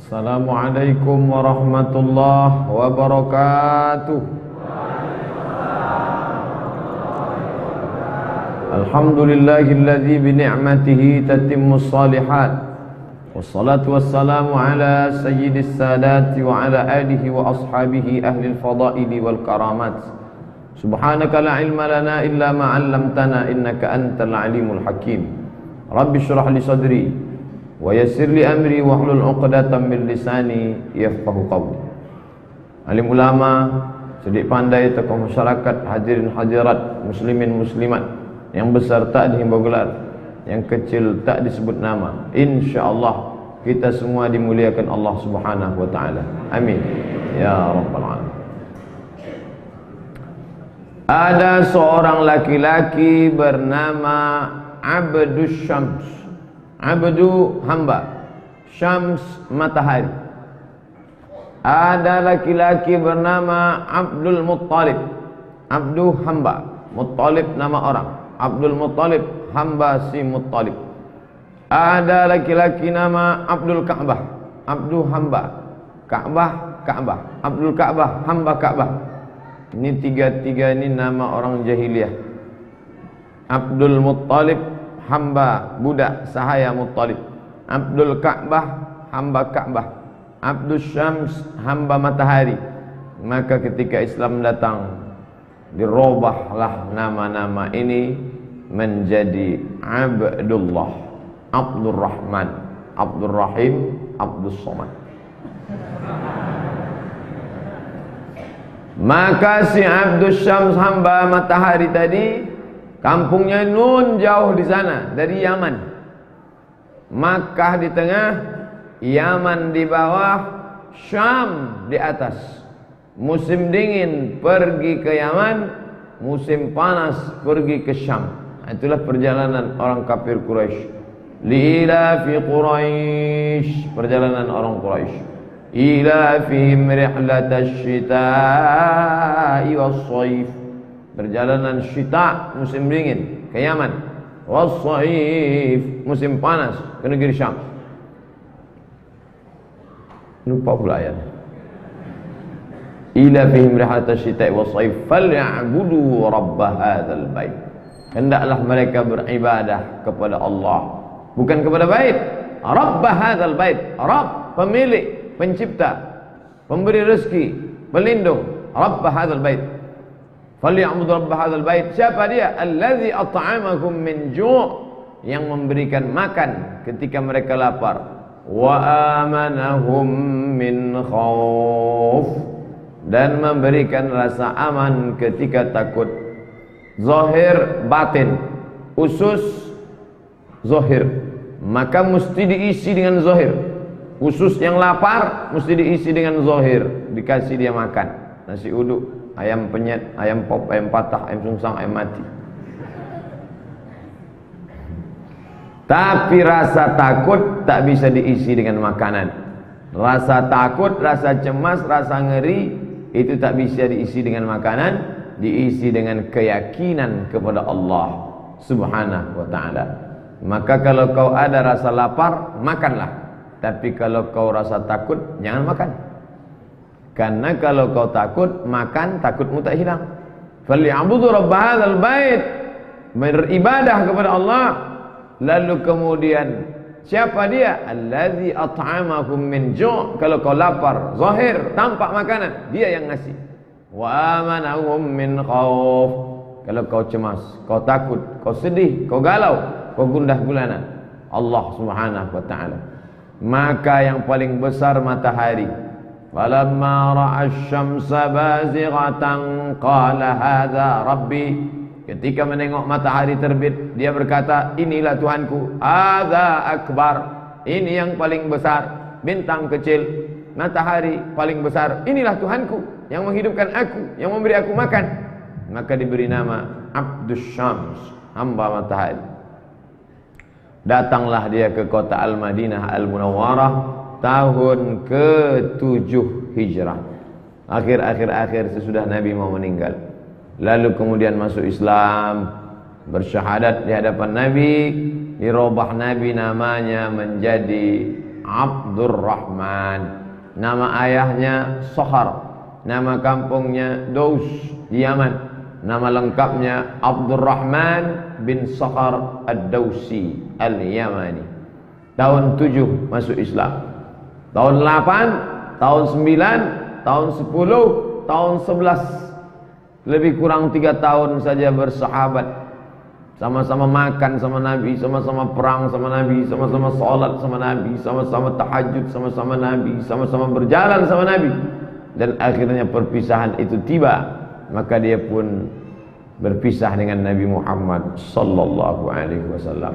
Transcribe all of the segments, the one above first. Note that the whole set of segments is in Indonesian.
Assalamualaikum warahmatullahi wabarakatuh. Alhamdulillahilladzi bi ni'matihi tatimmus shalihat. Wassalatu wassalamu ala sayyidis sadati wa ala alihi wa ashabihi ahlil fadaili wal karamat. Subhanaka la ilma lana illa ma 'allamtana innaka antal alimul hakim. Rabbi shrah li sadri wa yassir li amri wa hlul 'uqdatam min lisani yafqahu qawli. Alim ulama, cerdik pandai, tokoh masyarakat, hadirin hadirat, muslimin muslimat, yang besar tak dihimbau gelar, yang kecil tak disebut nama. Insyaallah kita semua dimuliakan Allah Subhanahu wa taala. Amin ya rabbal alamin. Ada seorang laki-laki bernama Abdus Syams. Abdu hamba, Syams matahari. Ada laki-laki bernama Abdul Muttalib. Abdu hamba, Muttalib nama orang. Abdul Muttalib hamba si Muttalib. Ada laki-laki nama Abdul Ka'bah. Abdu hamba, Ka'bah, Ka'bah. Abdul Ka'bah hamba Ka'bah. Ini tiga-tiga ini nama orang jahiliyah. Abdul Muttalib hamba budak sahaya Muttalib. Abdul Ka'bah hamba Ka'bah. Abdul Syams hamba matahari. Maka ketika Islam datang, dirubahlah nama-nama ini menjadi Abdullah, Abdul Rahman, Abdul Rahim, Abdul Somad. Maka si Abdul Syams hamba matahari tadi, kampungnya nun jauh di sana dari Yaman. Makkah di tengah, Yaman di bawah, Syam di atas. Musim dingin pergi ke Yaman, musim panas pergi ke Syam. Itulah perjalanan orang kafir Quraisy. Lila fi Quraisy, perjalanan orang Quraisy. Ila fihim rihlatash shita'i was-shaif, perjalanan syita musim dingin ke Yaman, was-shaif musim panas ke negeri Syam. Lupa pula ayat. Ila fihim rihlatash shita'i was-shaif falyabudu rabb hadzal bait. Hendaklah mereka beribadah kepada Allah, bukan kepada bait. Rabb hadzal bait, Rabb pemilik, pencipta, pemberi rezeki, pelindung. Rabb hadzal bait. Falya'budu rabb hadzal bait. Siapa dia? Allazi at'amahum min ju', yang memberikan makan ketika mereka lapar. Wa amanahum min khauf, dan memberikan rasa aman ketika takut. Zahir batin, usus zahir, maka mesti diisi dengan zahir. Usus yang lapar mesti diisi dengan zahir, dikasih dia makan. Nasi uduk, ayam penyet, ayam pop, ayam patah, ayam sungsang, ayam mati. Tapi rasa takut tak bisa diisi dengan makanan. Rasa takut, rasa cemas, rasa ngeri, itu tak bisa diisi dengan makanan. Diisi dengan keyakinan kepada Allah Subhanahu wa ta'ala. Maka kalau kau ada rasa lapar, makanlah. Tapi kalau kau rasa takut, jangan makan. Karena kalau kau takut, makan, takutmu tak hilang. Falyabudu rabb hadzal bait, beribadah kepada Allah. Lalu kemudian siapa dia? Allazi at'amahum min ju'. Kalau kau lapar, zahir, tampak makanan, dia yang ngasih. Wa amanahum min khauf. Kalau kau cemas, kau takut, kau sedih, kau galau, kau gundah gulana, Allah Subhanahu wa ta'ala. Maka yang paling besar matahari. Falamma ra'a asy-syamsa bazighatan qala hadza rabbi. Ketika menengok matahari terbit, dia berkata, inilah Tuhanku. Hadza akbar, ini yang paling besar. Bintang kecil, matahari paling besar. Inilah Tuhanku yang menghidupkan aku, yang memberi aku makan. Maka diberi nama Abdus Syams, hamba matahari. Datanglah dia ke kota Al-Madinah Al-Munawwarah tahun ke-7 Hijrah. Akhir sesudah Nabi mau meninggal. Lalu kemudian masuk Islam, bersyahadat di hadapan Nabi, dirubah Nabi namanya menjadi Abdurrahman. Nama ayahnya Sokhar, nama kampungnya Daus di Yaman. Nama lengkapnya Abdurrahman bin Sokhar Ad-Dausi Al-Yamani. Tahun 7 masuk Islam, tahun 8, tahun 9, tahun 10, tahun 11, lebih kurang 3 tahun saja bersahabat. Sama-sama makan sama Nabi, sama-sama perang sama Nabi, sama-sama sholat sama Nabi, sama-sama tahajud sama-sama Nabi, sama-sama berjalan sama Nabi. Dan akhirnya perpisahan itu tiba, maka dia pun berpisah dengan Nabi Muhammad sallallahu alaihi wasallam.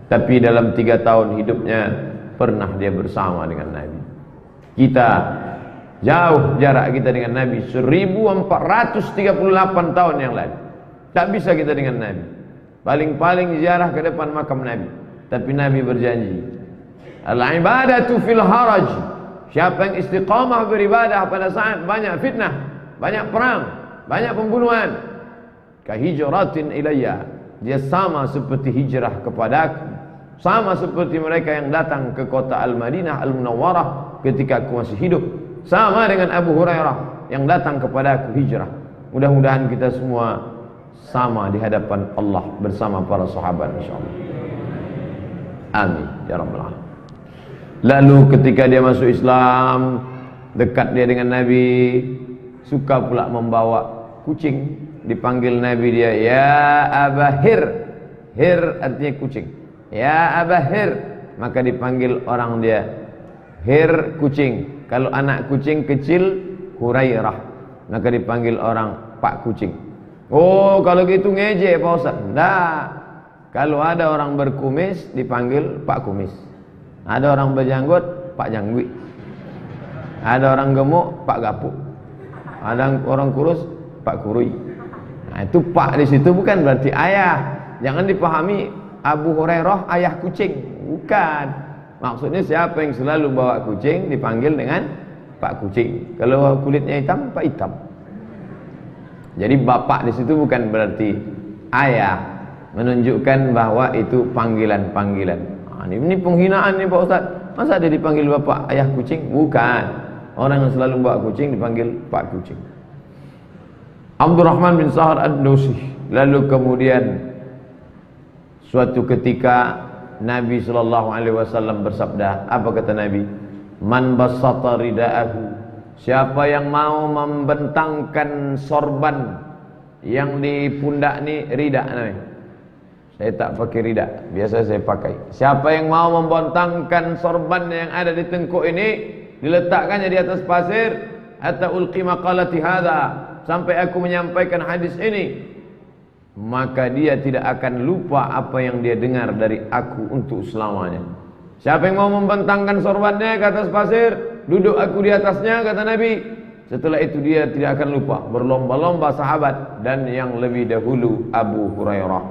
Tapi dalam 3 tahun hidupnya pernah dia bersama dengan Nabi. Kita jauh jarak kita dengan Nabi 1438 tahun yang lalu. Tak bisa kita dengan Nabi. Paling-paling ziarah ke depan makam Nabi. Tapi Nabi berjanji, al-ibadatu fil haraj. Siapa yang istiqamah beribadah pada saat banyak fitnah, banyak perang, banyak pembunuhan, kahijratin ilayya, dia sama seperti hijrah kepadaku, sama seperti mereka yang datang ke kota Al-Madinah Al-Munawwarah ketika aku masih hidup, sama dengan Abu Hurairah yang datang kepadaku hijrah. Mudah-mudahan kita semua sama di hadapan Allah bersama para sahabat insyaallah. Amin ya rabbal alamin. Lalu ketika dia masuk Islam, dekat dia dengan Nabi, suka pula membawa kucing. Dipanggil Nabi dia, ya Abahir. Hir artinya kucing. Ya Abahir. Maka dipanggil orang dia, Hir kucing. Kalau anak kucing kecil, Hurairah. Maka dipanggil orang Pak kucing. Oh, kalau gitu ngejek Pak Ustaz. Enggak. Kalau ada orang berkumis dipanggil Pak Kumis. Ada orang berjanggut Pak Janggut. Ada orang gemuk Pak Gapuk. Ada orang kurus Pak Kurui. Nah, itu Pak di situ bukan berarti ayah. Jangan dipahami Abu Hurairah ayah kucing. Bukan. Maksudnya siapa yang selalu bawa kucing dipanggil dengan Pak Kucing. Kalau kulitnya hitam, Pak Hitam. Jadi bapak di situ bukan berarti ayah, menunjukkan bahwa itu panggilan-panggilan. Nah, ini penghinaan nih Pak Ustaz. Masa dia dipanggil bapak ayah kucing? Bukan. Orang yang selalu bawa kucing dipanggil Pak Kucing. Abdurrahman bin Sahar Ad-Dausi. Lalu kemudian suatu ketika Nabi SAW bersabda, apa kata Nabi? Man bassata rida'ahu, siapa yang mau membentangkan sorban yang di pundak ni, rida namanya. Saya tak pakai rida, biasa saya pakai. Siapa yang mau membentangkan sorban yang ada di tengkuk ini, diletakkannya di atas pasir, hatta ulqi maqalati hadha, sampai aku menyampaikan hadis ini, maka dia tidak akan lupa apa yang dia dengar dari aku untuk selamanya. Siapa yang mau membentangkan sorbannya ke atas pasir, duduk aku di atasnya, kata Nabi. Setelah itu dia tidak akan lupa. Berlomba-lomba sahabat, dan yang lebih dahulu Abu Hurairah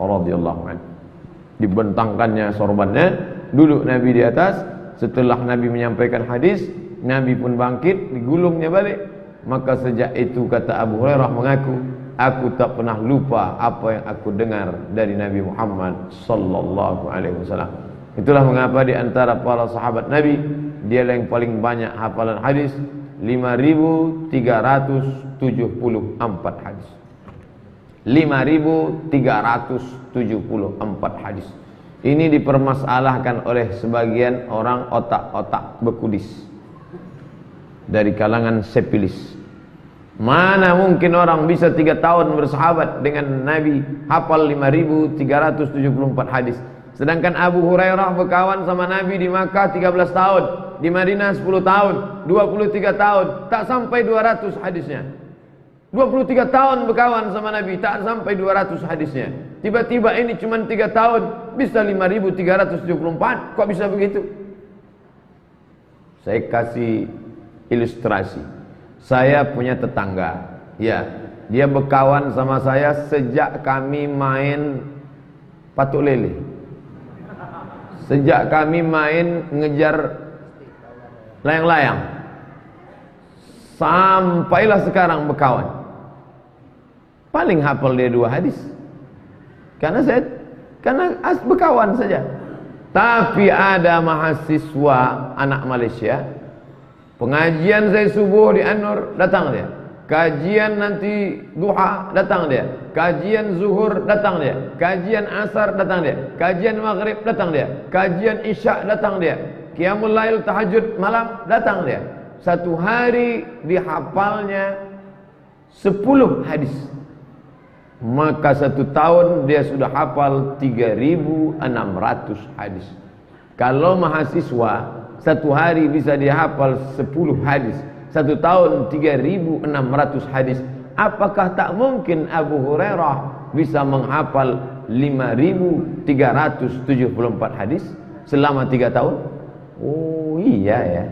radhiyallahu anhu. Dibentangkannya sorbannya, duduk Nabi di atas. Setelah Nabi menyampaikan hadis, Nabi pun bangkit, digulungnya balik. Maka sejak itu kata Abu Hurairah mengaku, aku tak pernah lupa apa yang aku dengar dari Nabi Muhammad sallallahu alaihi wasallam. Itulah mengapa di antara para sahabat Nabi, dia yang paling banyak hafalan hadis, 5.374 hadis. 5.374 hadis. Ini dipermasalahkan oleh sebagian orang otak-otak bekudis dari kalangan sepilis. Mana mungkin orang bisa 3 tahun bersahabat dengan Nabi, hafal 5.374 hadis. Sedangkan Abu Hurairah berkawan sama Nabi di Makkah 13 tahun, di Madinah 10 tahun, 23 tahun, tak sampai 200 hadisnya. 23 tahun berkawan sama Nabi, tak sampai 200 hadisnya. Tiba-tiba ini cuma 3 tahun, bisa 5.374. Kok bisa begitu? Saya kasih ilustrasi. Saya punya tetangga, ya, dia berkawan sama saya sejak kami main patuk lele. Sejak kami main ngejar layang-layang, sampailah sekarang berkawan. Paling hafal dia 2 hadis. Karena berkawan saja. Tapi ada mahasiswa anak Malaysia, pengajian saya subuh di An-Nur, datang dia. Kajian nanti duha, datang dia. Kajian zuhur, datang dia. Kajian asar, datang dia. Kajian maghrib, datang dia. Kajian isya, datang dia. Qiyamul lail, tahajud malam, datang dia. Satu hari dihafalnya 10 hadis. Maka satu tahun dia sudah hafal 3.600 hadis. Kalau mahasiswa satu hari bisa dihafal 10 hadis, satu tahun 3.600 hadis, apakah tak mungkin Abu Hurairah bisa menghafal 5.374 hadis selama 3 tahun? Oh iya ya,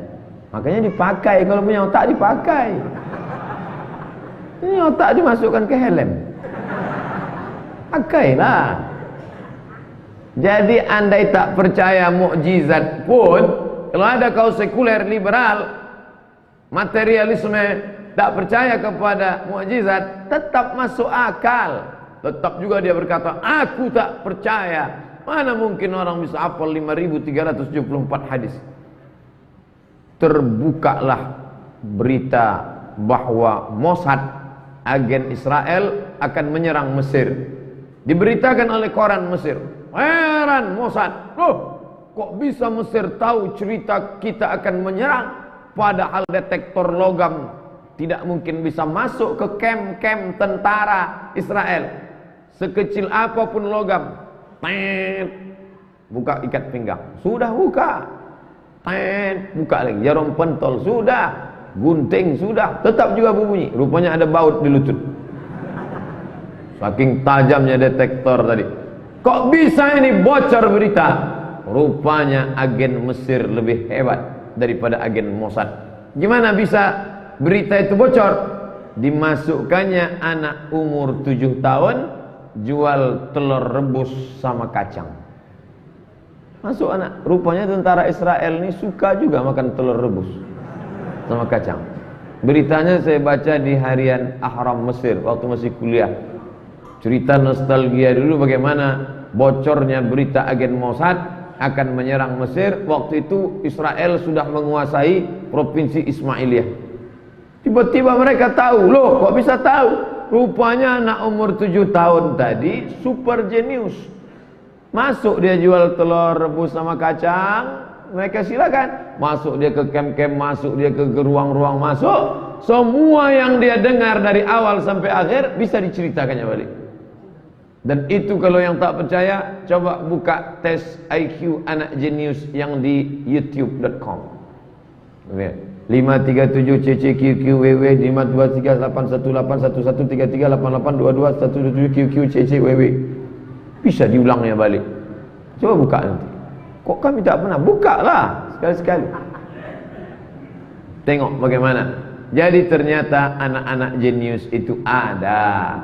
makanya dipakai. Kalau punya otak dipakai. Ini otak dimasukkan ke helm, pakailah. Jadi andai tak percaya mukjizat pun, kalau ada kau sekuler, liberal, materialisme, tak percaya kepada mukjizat, tetap masuk akal. Tetap juga dia berkata, aku tak percaya. Mana mungkin orang bisa hafal 5.374 hadis. Terbukalah berita bahwa Mossad, agen Israel, akan menyerang Mesir. Diberitakan oleh koran Mesir. Heran Mossad, loh, kok bisa Mesir tahu cerita kita akan menyerang? Padahal detektor logam tidak mungkin bisa masuk ke kem-kem tentara Israel. Sekecil apapun logam, buka ikat pinggang, sudah buka. Buka lagi, jarum pentol sudah, gunting sudah, tetap juga berbunyi. Rupanya ada baut di lutut. Saking tajamnya detektor tadi. Kok bisa ini bocor berita? Rupanya agen Mesir lebih hebat daripada agen Mossad. Gimana bisa berita itu bocor? Dimasukkannya anak umur 7 tahun jual telur rebus sama kacang. Masuk anak, rupanya tentara Israel ini suka juga makan telur rebus sama kacang. Beritanya saya baca di harian Ahram Mesir waktu masih kuliah. Cerita nostalgia dulu bagaimana bocornya berita agen Mossad akan menyerang Mesir. Waktu itu Israel sudah menguasai provinsi Ismailiyah. Tiba-tiba mereka tahu, loh kok bisa tahu? Rupanya anak umur 7 tahun tadi super jenius. Masuk dia jual telur rebus sama kacang, mereka silakan. Masuk dia ke kem-kem, masuk dia ke ruang-ruang masuk. Semua yang dia dengar dari awal sampai akhir bisa diceritakannya balik. Dan itu kalau yang tak percaya, coba buka tes IQ anak jenius yang di youtube.com. 537 CCQQWW 523818133882217QQ CCWW. Bisa diulangnya balik. Coba buka nanti. Kok kami tak pernah? Buka lah sekali-sekali. Tengok bagaimana. Jadi ternyata anak-anak jenius itu ada.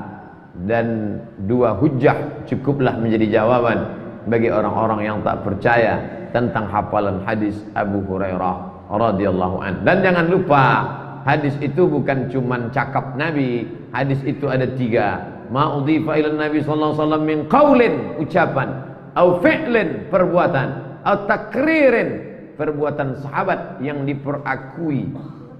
Dan 2 hujjah cukuplah menjadi jawaban bagi orang-orang yang tak percaya tentang hafalan hadis Abu Hurairah radhiyallahu an. Dan jangan lupa, hadis itu bukan cuman cakap Nabi. Hadis itu ada 3. Ma udhifa ila Nabi sallallahu alaihi wasallam min qaulin, ucapan, au fi'lin, perbuatan, au takririn, perbuatan sahabat yang diperakui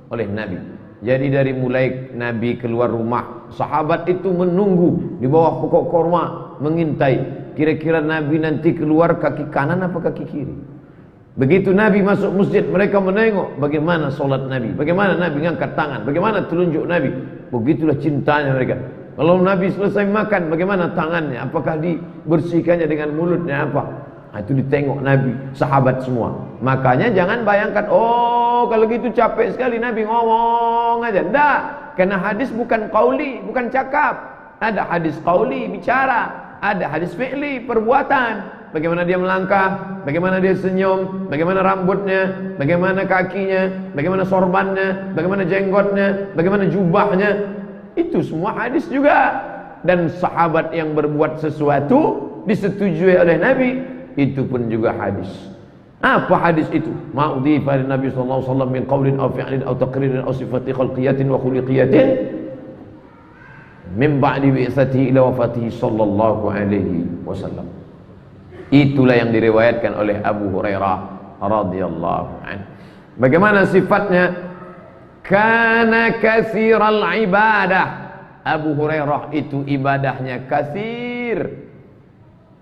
oleh Nabi. Jadi dari mulai Nabi keluar rumah, sahabat itu menunggu di bawah pokok korma, mengintai kira-kira Nabi nanti keluar kaki kanan apa kaki kiri. Begitu Nabi masuk masjid, mereka menengok bagaimana solat Nabi, bagaimana Nabi ngangkat tangan, bagaimana telunjuk Nabi. Begitulah cintanya mereka. Kalau Nabi selesai makan, bagaimana tangannya? Apakah dibersihkannya dengan mulutnya apa? Nah, itu ditengok Nabi, sahabat semua. Makanya jangan bayangkan, oh kalau gitu capek sekali Nabi ngomong aja. Enggak, karena hadis bukan qauli, bukan cakap. Ada hadis qauli, bicara. Ada hadis fi'li, perbuatan. Bagaimana dia melangkah, bagaimana dia senyum, bagaimana rambutnya, bagaimana kakinya, bagaimana sorbannya, bagaimana jenggotnya, bagaimana jubahnya. Itu semua hadis juga. Dan sahabat yang berbuat sesuatu disetujui oleh Nabi, itu pun juga hadis. Apa hadis itu? Ma'udhifa li Nabi sallallahu alaihi wasallam min qaulin aw fi'lin aw taqririn aw sifati khalqiyatin wa khuliqiyatin min ba'di bi'satihi ila wafatihi sallallahu alaihi wasallam. Itulah yang diriwayatkan oleh Abu Hurairah radhiyallahu anhu. Bagaimana sifatnya? Kana katsiral ibadah. Abu Hurairah itu ibadahnya katsir.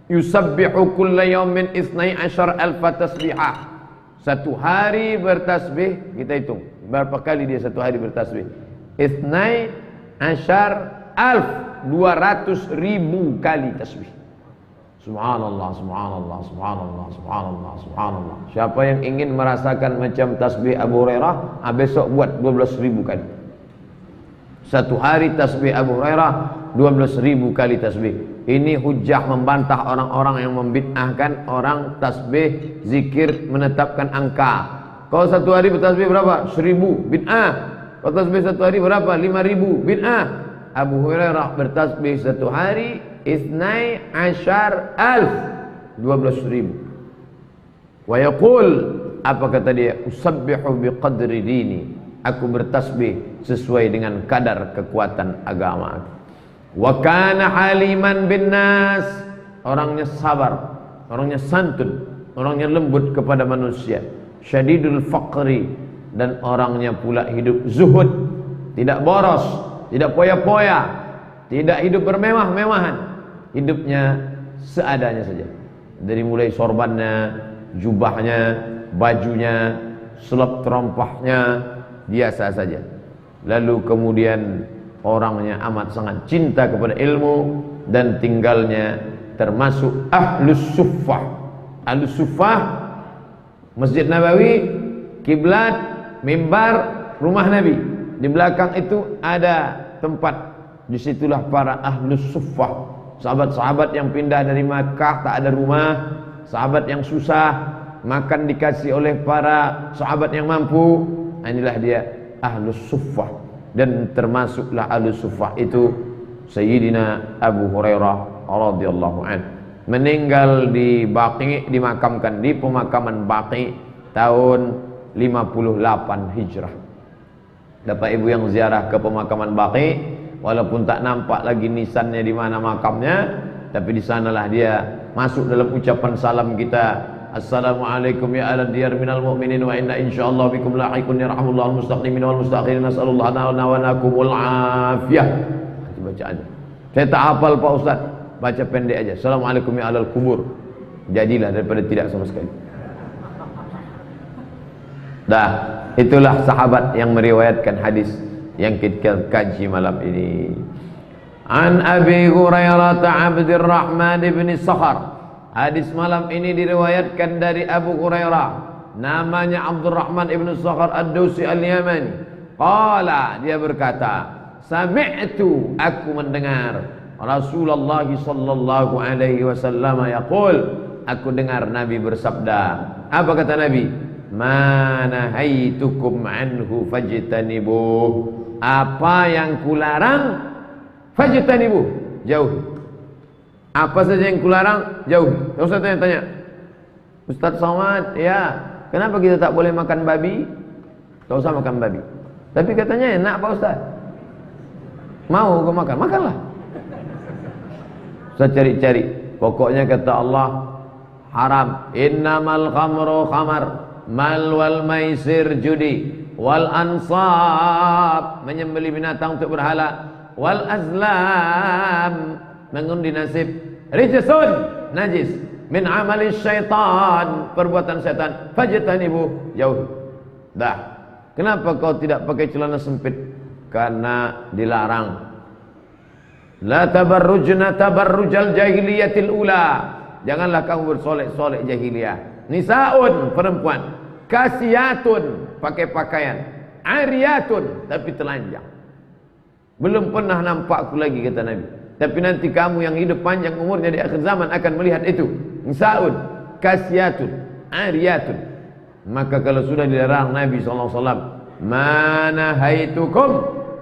Yusabbihu kulla yawmin 12,000 tasbihah. Satu hari bertasbih, kita hitung berapa kali dia satu hari bertasbih. 12,200,000 kali tasbih. Subhanallah, subhanallah, subhanallah, subhanallah, subhanallah. Siapa yang ingin merasakan macam tasbih Abu Hurairah, besok buat 12,000 kali. Satu hari tasbih Abu Hurairah 12,000 kali tasbih. Ini hujah membantah orang-orang yang membid'ahkan orang tasbih, zikir, menetapkan angka. Kalau satu hari bertasbih berapa? 1,000, bid'ah. Kalau tasbih satu hari berapa? 5,000, bid'ah. Abu Hurairah bertasbih satu hari 12,000, 12,000. Wa yaqul, apa kata dia? Usabbihu biqadri dini. Aku bertasbih sesuai dengan kadar kekuatan agama. Wa kana haliman bin nas. Orangnya sabar, orangnya santun, orangnya lembut kepada manusia. Syadidul faqri, dan orangnya pula hidup zuhud, tidak boros, tidak poya-poya, tidak hidup bermewah-mewahan. Hidupnya seadanya saja. Dari mulai sorbannya, jubahnya, bajunya, selop terompahnya, biasa saja. Lalu kemudian orangnya amat sangat cinta kepada ilmu dan tinggalnya termasuk ahlus suffah. Ahlus suffah, Masjid Nabawi, kiblat, mimbar, rumah Nabi. Di belakang itu ada tempat. Disitulah para ahlus suffah. Sahabat-sahabat yang pindah dari Makkah tak ada rumah, sahabat yang susah, makan dikasih oleh para sahabat yang mampu. Inilah dia ahlus suffah. Dan termasuklah ahlus suffah itu Sayyidina Abu Hurairah radhiyallahu anhu. Meninggal di Baqi, dimakamkan di pemakaman Baqi tahun 58 Hijrah. Bapak Ibu yang ziarah ke pemakaman Baqi, walaupun tak nampak lagi nisannya di mana makamnya, tapi di sanalah dia masuk dalam ucapan salam kita. Assalamualaikum ya ala diyar minal mu'minin wa inna insyaallah bikum lahiqun yarhamullahu al-mustaqimin wal mustakhirin nasallallahu lana wa lakumul afiyah. Baca aja. Saya tak hafal Pak Ustaz, baca pendek aja. Assalamualaikum ya alal kubur. Jadilah daripada tidak sama sekali. Dah, itulah sahabat yang meriwayatkan hadis yang kita kaji malam ini. An Abi Hurairah Abdurrahman bin Sakhar. Hadis malam ini diriwayatkan dari Abu Hurairah, namanya Abdurrahman ibn Sakhar ad-Dausi al-Yamani. Qala, dia berkata, sami'tu, aku mendengar Rasulullah sallallahu alaihi wasallam yaqul, aku dengar Nabi bersabda. Apa kata Nabi? Ma nahaitukum anhu fajtanibuh. Apa yang kularang fajtanibuh, jauh. Apa saja yang kularang, jauh. Ustaz tanya, Ustaz Somad, ya, kenapa kita tak boleh makan babi? Tak usah makan babi. Tapi katanya enak Pak Ustaz. Mau kau makan? Makanlah. Saya cari-cari. Pokoknya kata Allah, haram. Innamal khamru khamar, mal wal maisir judi, wal ansab, menyembelih binatang untuk berhala, wal azlam, mengundi nasib, rijsun, najis, min amali syaitan, perbuatan syaitan, fajtanibu, jauh. Dah. Kenapa kau tidak pakai celana sempit? Karena dilarang. La tabarrujna tabarrujal jahiliyatil ula. Janganlah kamu bersolek-solek jahiliyah. Nisaun, perempuan, kasiyatun, pakai pakaian, ariyatun, tapi telanjang. Belum pernah nampak aku lagi, kata Nabi. Tapi nanti kamu yang hidup panjang umurnya di akhir zaman akan melihat itu. Nisaun, kasiyatun, ariyatun. Maka kalau sudah dilarang Nabi SAW, mana haitukum,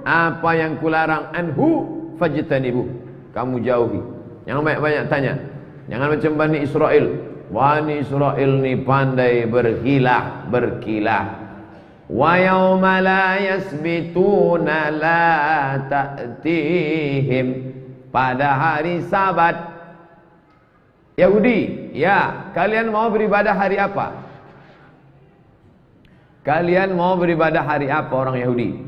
apa yang kularang, anhu fajtanibuh, kamu jauhi. Jangan banyak-banyak tanya. Jangan macam Bani Israel. Bani Israel ni pandai berkilah. Wa yawma la yasbituna la ta'tihim. Pada hari Sabat, Yahudi Ya, kalian mau beribadah hari apa? Kalian mau beribadah hari apa orang Yahudi?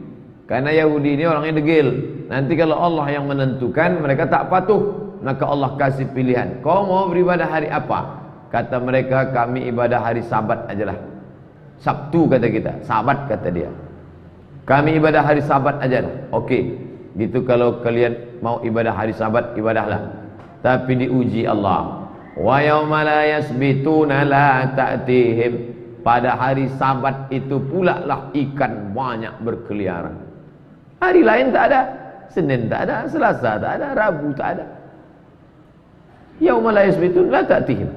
Karena Yahudi ini orangnya degil. Nanti kalau Allah yang menentukan, mereka tak patuh. Maka Allah kasih pilihan. Kau mau beribadah hari apa? Kata mereka, kami ibadah hari Sabat ajalah. Sabtu kata kita, Sabat kata dia. Kami ibadah hari Sabat ajalah. Oke, gitu kalau kalian mau ibadah hari Sabat, ibadahlah. Tapi diuji Allah. Wa yauma la yasbituna la ta'tihim. Pada hari Sabat itu pula lah ikan banyak berkeliaran. Hari lain tak ada, Senin tak ada, Selasa tak ada, Rabu tak ada. Yauma la yasbituna la ta'tihim.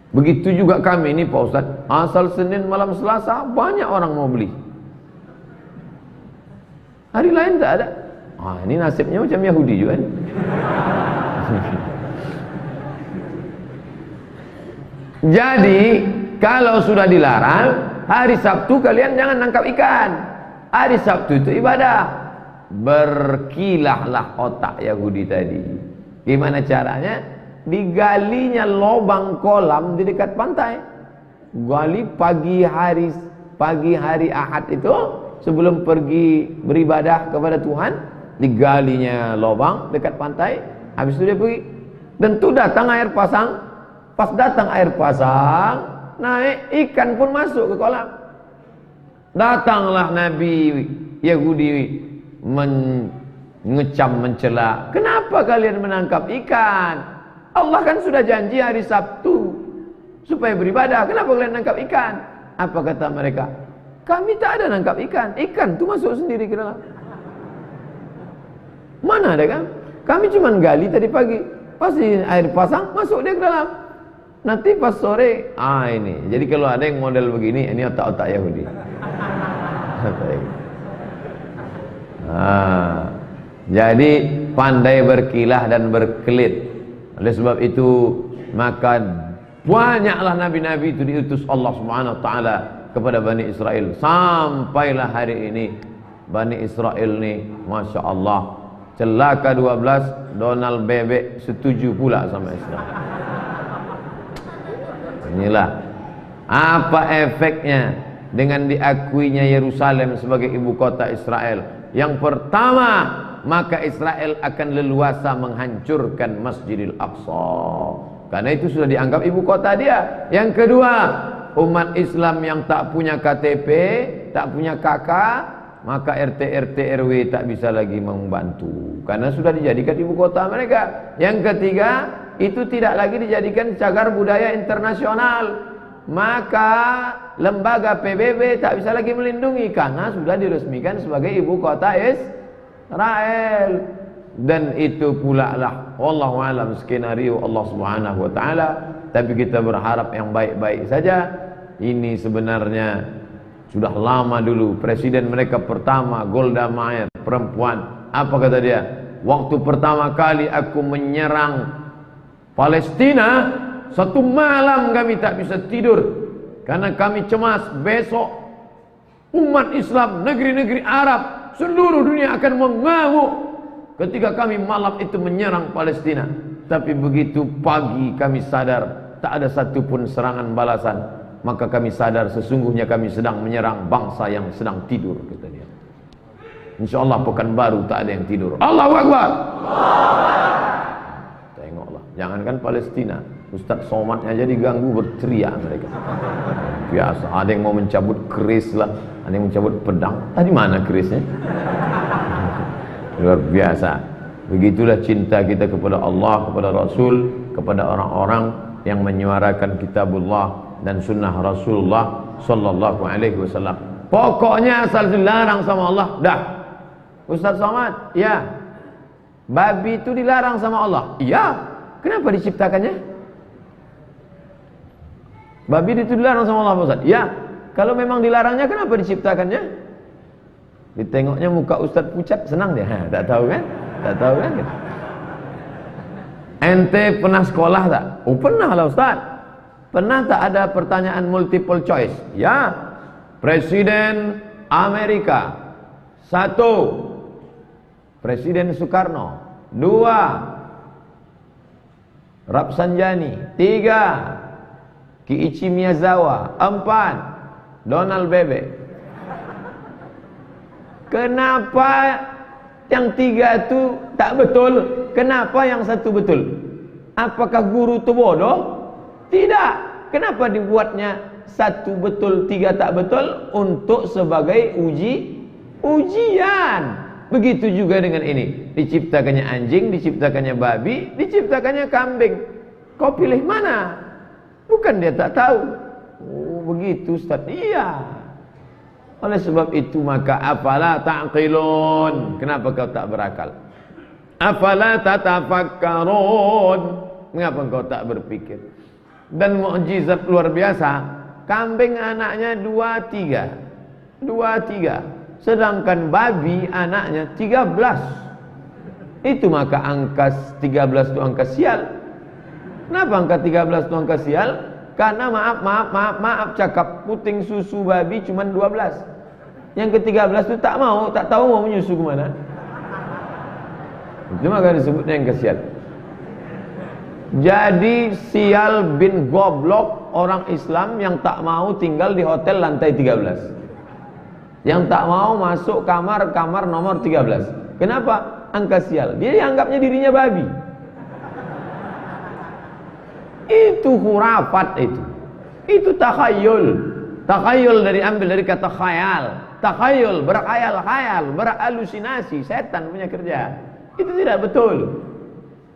Begitu juga kami ini Pak Ustaz, asal Senin malam Selasa banyak orang mau beli. Hari lain tak ada. Ini nasibnya macam Yahudi juga nih. Jadi kalau sudah dilarang, hari Sabtu kalian jangan nangkap ikan. Hari Sabtu itu ibadah. Berkilahlah otak Yahudi tadi. Gimana caranya? Digalinya lubang kolam di dekat pantai. Gali pagi hari Ahad itu, sebelum pergi beribadah kepada Tuhan, digalinya lubang dekat pantai. Habis itu dia pergi. Dan tu datang air pasang. Pas datang air pasang, naik ikan pun masuk ke kolam. Datanglah Nabi Yahudi mengecam, mencela. Kenapa kalian menangkap ikan? Allah kan sudah janji hari Sabtu supaya beribadah. Kenapa kalian nangkap ikan? Apa kata mereka? Kami tak ada nangkap ikan. Ikan tu masuk sendiri ke dalam. Mana ada kan? Kami cuma gali tadi pagi. Pasti air pasang masuk dia ke dalam. Nanti pas sore, ini. Jadi kalau ada yang model begini, ini otak-otak Yahudi. Jadi pandai berkilah dan berkelit. Oleh sebab itu, maka banyaklah nabi-nabi itu diutus Allah Subhanahu wa taala kepada Bani Israel. Sampailah hari ini Bani Israel ni, Masya Allah, celaka 12, Donald Bebek setuju pula sama Islam. Inilah apa efeknya dengan diakuinya Yerusalem sebagai ibu kota Israel. Yang pertama, maka Israel akan leluasa menghancurkan Masjidil Aqsa, karena itu sudah dianggap ibu kota dia. Yang kedua, umat Islam yang tak punya KTP, tak punya KK, maka RT RW tak bisa lagi membantu karena sudah dijadikan ibu kota mereka. Yang ketiga, itu tidak lagi dijadikan cagar budaya internasional, maka lembaga PBB tak bisa lagi melindungi karena sudah diresmikan sebagai ibu kota Israel. Dan itu pula lah wallahu alam skenario Allah Subhanahu wa taala. Tapi kita berharap yang baik-baik saja. Ini sebenarnya sudah lama dulu. Presiden mereka pertama, Golda Meir, perempuan. Apa kata dia? Waktu pertama kali aku menyerang Palestina, satu malam kami tak bisa tidur karena kami cemas besok umat Islam, negeri-negeri Arab, seluruh dunia akan mengamuk ketika kami malam itu menyerang Palestina. Tapi begitu pagi kami sadar tak ada satupun serangan balasan, maka kami sadar sesungguhnya kami sedang menyerang bangsa yang sedang tidur, kata dia. InsyaAllah Pekanbaru tak ada yang tidur. Allahu Akbar. Tengoklah, jangankan Palestina, Ustaz Somad aja diganggu berteriak mereka. Biasa, ada yang mau mencabut keris lah, ada yang mencabut pedang. Tadi mana kerisnya? Luar biasa. Begitulah cinta kita kepada Allah, kepada Rasul, kepada orang-orang yang menyuarakan kitabullah dan sunnah Rasulullah sallallahu alaihi wasallam. Pokoknya asal dilarang sama Allah, dah. Ustaz Somad, ya. Babi itu dilarang sama Allah. Iya. Kenapa diciptakannya? Babi itu dilarang sama Allah, Ustaz. Ya. Kalau memang dilarangnya, kenapa diciptakannya? Ditengoknya muka Ustaz pucat, senang dia. Tak tahu kan? Tak tahu kan? Ente pernah sekolah tak? Oh, pernah lah Ustaz. Pernah tak ada pertanyaan multiple choice? Ya. Presiden Amerika. 1. Presiden Soekarno. 2. Rafsanjani. 3, Kiichi Miyazawa. 4, Donald Bebe. Kenapa yang 3 itu tak betul? Kenapa yang 1 betul? Apakah guru itu bodoh? Tidak. Kenapa dibuatnya 1 betul, 3 tak betul? Untuk sebagai ujian. Begitu juga dengan ini. Diciptakannya anjing, diciptakannya babi, diciptakannya kambing. Kau pilih mana? Bukan dia tak tahu. Oh begitu Ustaz. Iya. Oleh sebab itu maka afala ta'qilun. Kenapa kau tak berakal? Afala tatafakkarun. Mengapa kau tak berpikir? Dan mukjizat luar biasa. Kambing anaknya 2, 3. Sedangkan babi anaknya 13. Itu maka angka 13 itu angka sial. Kenapa angka 13 itu angka sial? Karena maaf cakap puting susu babi cuma 12. Yang ke-13 itu tak tahu mau menyusu kemana. Itu maka disebutnya angka sial. Jadi sial bin goblok orang Islam yang tak mau tinggal di hotel lantai 13, yang tak mau masuk kamar nomor 13. Kenapa? Angka sial. Dia dianggapnya dirinya babi. Itu khurafat itu takhayul. Takhayul ambil dari kata khayal. Takhayul, berkhayal-khayal, berhalusinasi. Setan punya kerja. Itu tidak betul.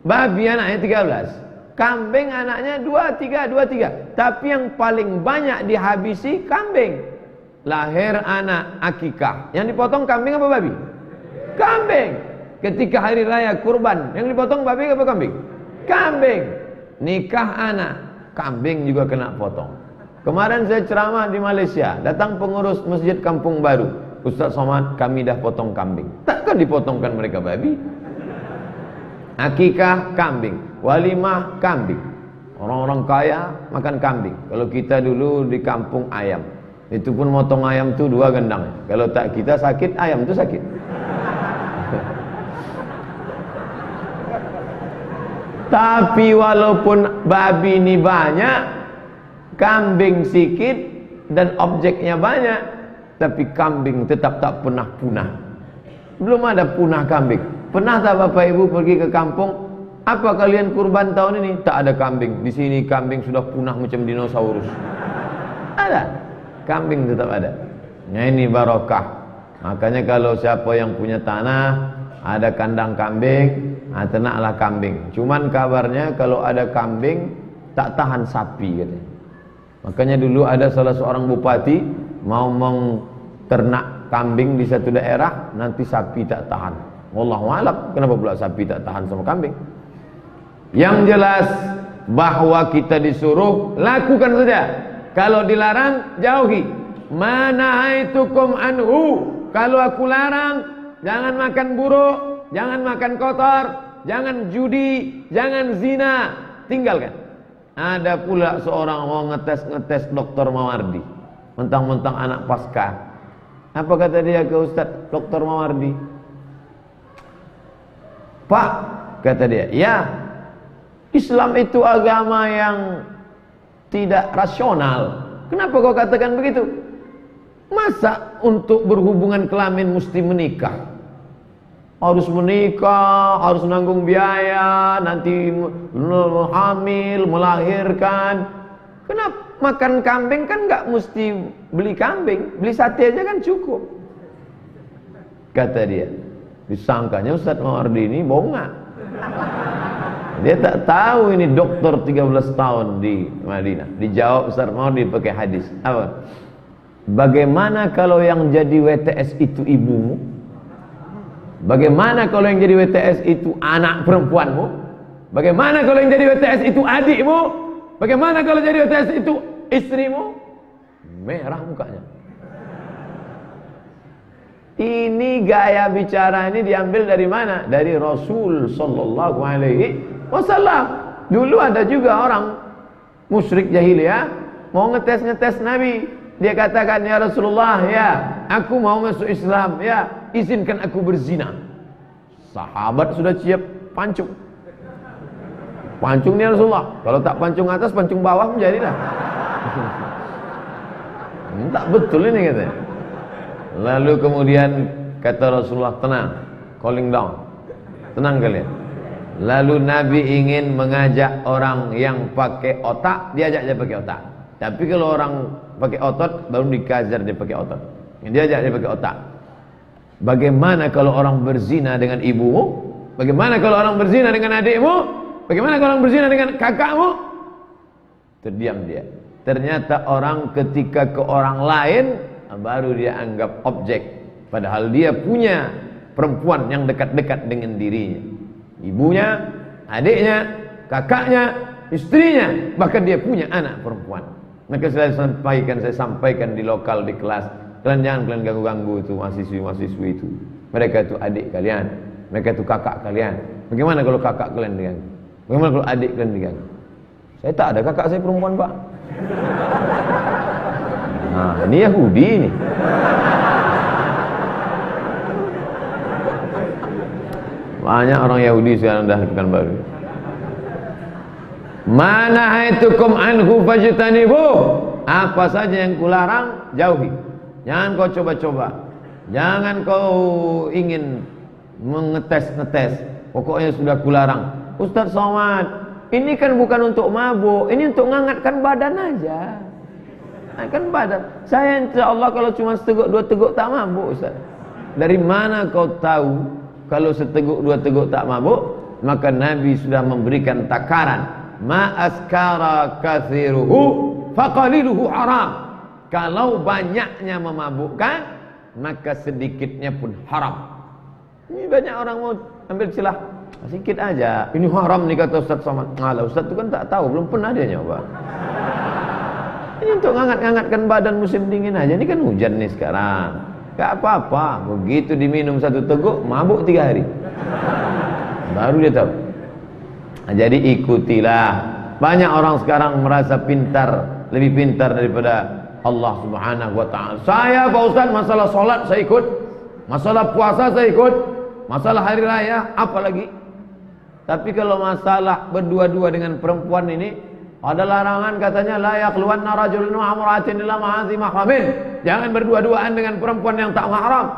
Babi anaknya 13, kambing anaknya 23. Tapi yang paling banyak dihabisi kambing. Lahir anak akikah, yang dipotong kambing apa babi? Kambing. Ketika hari raya kurban, yang dipotong babi apa kambing? Kambing. Nikah anak, kambing juga kena potong. Kemarin saya ceramah di Malaysia, datang pengurus masjid Kampung Baru. Ustaz Somad, kami dah potong kambing. Takkan dipotongkan mereka babi? Akikah kambing, walimah kambing. Orang-orang kaya makan kambing. Kalau kita dulu di kampung ayam, itu pun motong ayam tu 2 gendang. Kalau tak kita sakit, ayam tu sakit. Tapi walaupun babi ini banyak, kambing sedikit dan objeknya banyak, tapi kambing tetap tak pernah punah. Belum ada punah kambing. Pernah tak Bapak Ibu pergi ke kampung? Apa kalian kurban tahun ini? Tak ada kambing. Di sini kambing sudah punah macam dinosaurus. Ada. Kambing tetap ada. Nah ini barokah. Makanya kalau siapa yang punya tanah, ada kandang kambing, ternaklah kambing. Cuman kabarnya kalau ada kambing tak tahan sapi katanya. Makanya dulu ada salah seorang bupati mau ternak kambing di satu daerah, nanti sapi tak tahan. Wallahu a'lam, kenapa pula sapi tak tahan sama kambing? Yang jelas bahwa kita disuruh lakukan saja. Kalau dilarang jauhi. Manahaitukum anhu. Kalau aku larang, jangan makan buruk, jangan makan kotor, jangan judi, jangan zina, tinggalkan. Ada pula seorang mau ngetes Dr. Mawardi, mentang-mentang anak pasca. Apa kata dia ke Ustaz Dr. Mawardi? Pak, kata dia, ya, Islam itu agama yang tidak rasional. Kenapa kau katakan begitu? Masa untuk berhubungan kelamin mesti menikah? Harus menikah, harus nanggung biaya, nanti hamil, melahirkan. Kenapa? Makan kambing kan nggak mesti beli kambing, beli sate aja kan cukup. Kata dia. Disangkanya Ustaz Mawardi ini bongak. Dia tak tahu ini dokter 13 tahun di Madinah. Dijawab Ustaz Mawardi pakai hadis. Apa? Bagaimana kalau yang jadi WTS itu ibumu? Bagaimana kalau yang jadi WTS itu anak perempuanmu? Bagaimana kalau yang jadi WTS itu adikmu? Bagaimana kalau jadi WTS itu istrimu? Merah mukanya. Ini gaya bicara ini diambil dari mana? Dari Rasul sallallahu alaihi wasallam. Dulu ada juga orang musyrik jahiliyah mau ngetes Nabi. Dia katakan, ya Rasulullah, ya, aku mau masuk Islam, ya, izinkan aku berzina. Sahabat sudah siap pancung. Pancung nih Rasulullah. Kalau tak pancung atas, pancung bawah menjadilah. Tak betul ini katanya. Lalu kemudian kata Rasulullah, tenang, calling down, tenang kalian. Lalu Nabi ingin mengajak orang yang pakai otak, diajak dia pakai otak. Tapi kalau orang pakai otot, baru dikajar dia pakai otot. Diajak dia pakai otak. Bagaimana kalau orang berzina dengan ibumu? Bagaimana kalau orang berzina dengan adikmu? Bagaimana kalau orang berzina dengan kakakmu? Terdiam dia. Ternyata orang ketika ke orang lain, baru dia anggap objek. Padahal dia punya perempuan yang dekat-dekat dengan dirinya. Ibunya, adiknya, kakaknya, istrinya, bahkan dia punya anak perempuan. Maka saya sampaikan di lokal, di kelas, kalian jangan ganggu-ganggu itu mahasiswi-mahasiswi itu. Mereka itu adik kalian, mereka itu kakak kalian. Bagaimana kalau kakak kalian diganggu? Bagaimana kalau adik kalian diganggu? Saya tak ada kakak saya perempuan, Pak. Nah, ini Yahudi ini. Banyak orang Yahudi sekarang dah di Pekanbaru. Mana haitukum anhu fajtanibu. Apa saja yang kularang, jauhi. Jangan kau coba-coba. Jangan kau ingin mengetes-ngetes. Pokoknya sudah kularang. Ustaz Somad, ini kan bukan untuk mabuk, ini untuk menghangatkan badan aja. Kan badan. Saya insya Allah kalau cuma seteguk dua teguk tak mabuk, Ustaz. Dari mana kau tahu kalau seteguk dua teguk tak mabuk? Maka Nabi sudah memberikan takaran. Ma askara kathiruhu faqaliluhu haram. Kalau banyaknya memabukkan, maka sedikitnya pun haram. Ini banyak orang mau ambil celah. Sedikit aja. Ini haram nih kata Ustaz Somad. Alah, Ustaz itu kan tak tahu, belum pernah dia nyoba. Ini untuk ngangat-ngangatkan badan musim dingin aja. Ini kan hujan nih sekarang. Gak apa-apa. Begitu diminum satu teguk, mabuk 3 hari. Baru dia tahu. Nah, jadi ikutilah. Banyak orang sekarang merasa pintar, lebih pintar daripada Allah Subhanahu wa ta'ala. Saya Pak Ustaz, masalah sholat saya ikut, masalah puasa saya ikut, masalah hari raya apalagi. Tapi kalau masalah berdua-dua dengan perempuan ini, ada larangan katanya la yaqluwanna rajulun ma'amratin illa ma'azi mahramin. Jangan berdua-duaan dengan perempuan yang tak mahram.